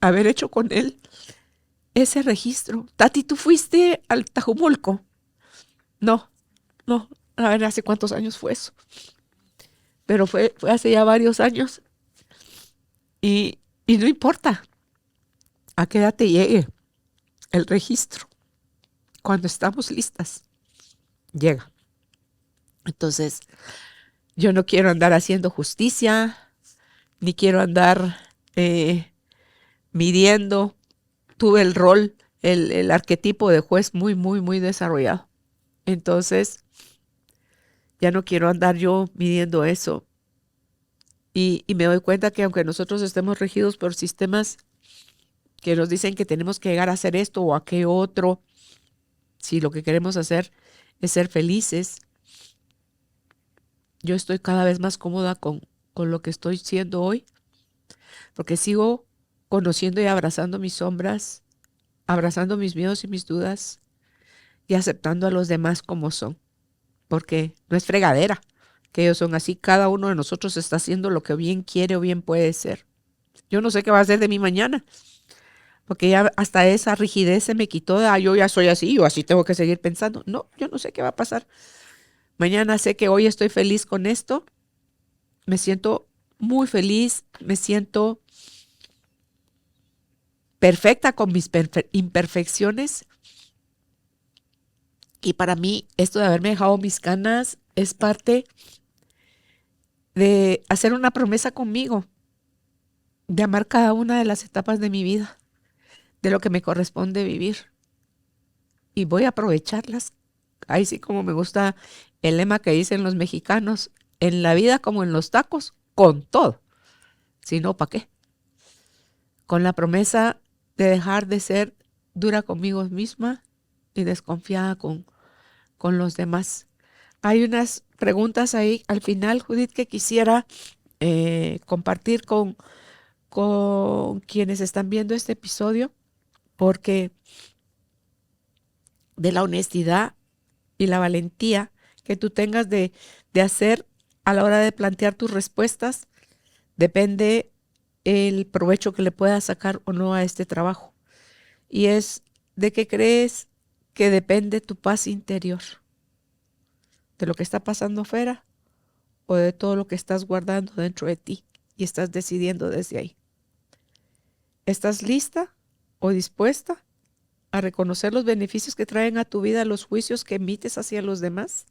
haber hecho con él ese registro. Tati, ¿tú fuiste al Tajumulco? No, no. A ver, ¿hace cuántos años fue eso? Pero fue hace ya varios años. Y no importa a qué edad te llegue el registro. Cuando estamos listas, llega. Entonces, yo no quiero andar haciendo justicia, ni quiero andar midiendo. Tuve el rol, el arquetipo de juez muy desarrollado. Entonces, ya no quiero andar yo midiendo eso. Y me doy cuenta que aunque nosotros estemos regidos por sistemas que nos dicen que tenemos que llegar a hacer esto o aquello otro, si lo que queremos hacer es ser felices, yo estoy cada vez más cómoda con lo que estoy siendo hoy, porque sigo conociendo y abrazando mis sombras, abrazando mis miedos y mis dudas y aceptando a los demás como son, porque no es fregadera que ellos son así. Cada uno de nosotros está haciendo lo que bien quiere o bien puede ser. Yo no sé qué va a ser de mí mañana, porque ya hasta esa rigidez se me quitó de, yo ya soy así, yo así tengo que seguir pensando. No, yo no sé qué va a pasar. Mañana sé que hoy estoy feliz con esto, me siento muy feliz, me siento perfecta con mis imperfecciones. Y para mí, esto de haberme dejado mis canas es parte de hacer una promesa conmigo, de amar cada una de las etapas de mi vida, de lo que me corresponde vivir. Y voy a aprovecharlas. Ahí sí, como me gusta el lema que dicen los mexicanos, en la vida como en los tacos, con todo. Si no, ¿para qué? Con la promesa de dejar de ser dura conmigo misma y desconfiada con los demás. Hay unas preguntas ahí al final, Judith, que quisiera compartir con quienes están viendo este episodio, porque de la honestidad y la valentía que tú tengas de hacer A la hora de plantear tus respuestas, depende el provecho que le puedas sacar o no a este trabajo. Y es de qué crees que depende tu paz interior, de lo que está pasando afuera o de todo lo que estás guardando dentro de ti y estás decidiendo desde ahí. ¿Estás lista o dispuesta a reconocer los beneficios que traen a tu vida los juicios que emites hacia los demás?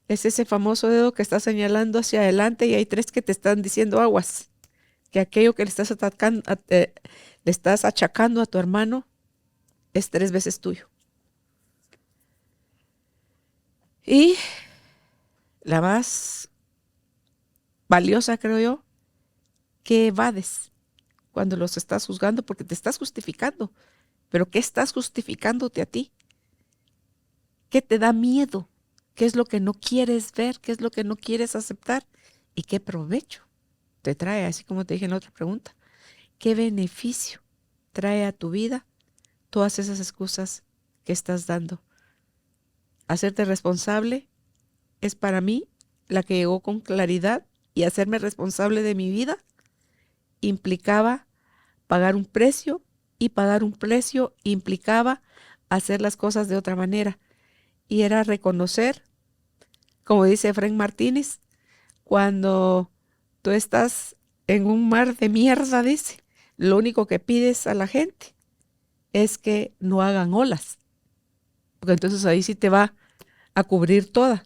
Es ese famoso dedo que está señalando hacia adelante y hay tres que te están diciendo aguas, que aquello que le estás atacando, le estás achacando a tu hermano es 3 veces tuyo. Y la más valiosa, creo yo, que evades cuando los estás juzgando porque te estás justificando. Pero ¿qué estás justificándote a ti? ¿Qué te da miedo? ¿Qué es lo que no quieres ver? ¿Qué es lo que no quieres aceptar? ¿Y qué provecho te trae? Así como te dije en la otra pregunta. ¿Qué beneficio trae a tu vida todas esas excusas que estás dando? Hacerte responsable es para mí la que llegó con claridad, y hacerme responsable de mi vida implicaba pagar un precio, y pagar un precio implicaba hacer las cosas de otra manera. Y era reconocer, como dice Frank Martínez, cuando tú estás en un mar de mierda, dice, lo único que pides a la gente es que no hagan olas, porque entonces ahí sí te va a cubrir toda.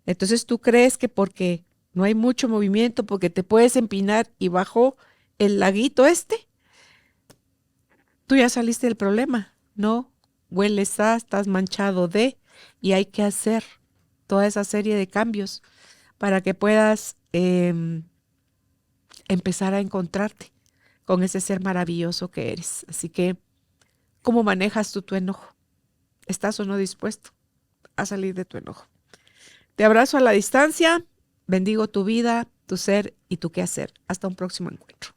Entonces tú crees que porque no hay mucho movimiento, porque te puedes empinar y bajo el laguito tú ya saliste del problema. No, hueles a, estás manchado de, y hay que hacer toda esa serie de cambios para que puedas empezar a encontrarte con ese ser maravilloso que eres. Así que, ¿cómo manejas tú tu enojo? ¿Estás o no dispuesto a salir de tu enojo? Te abrazo a la distancia, bendigo tu vida, tu ser y tu quehacer. Hasta un próximo encuentro.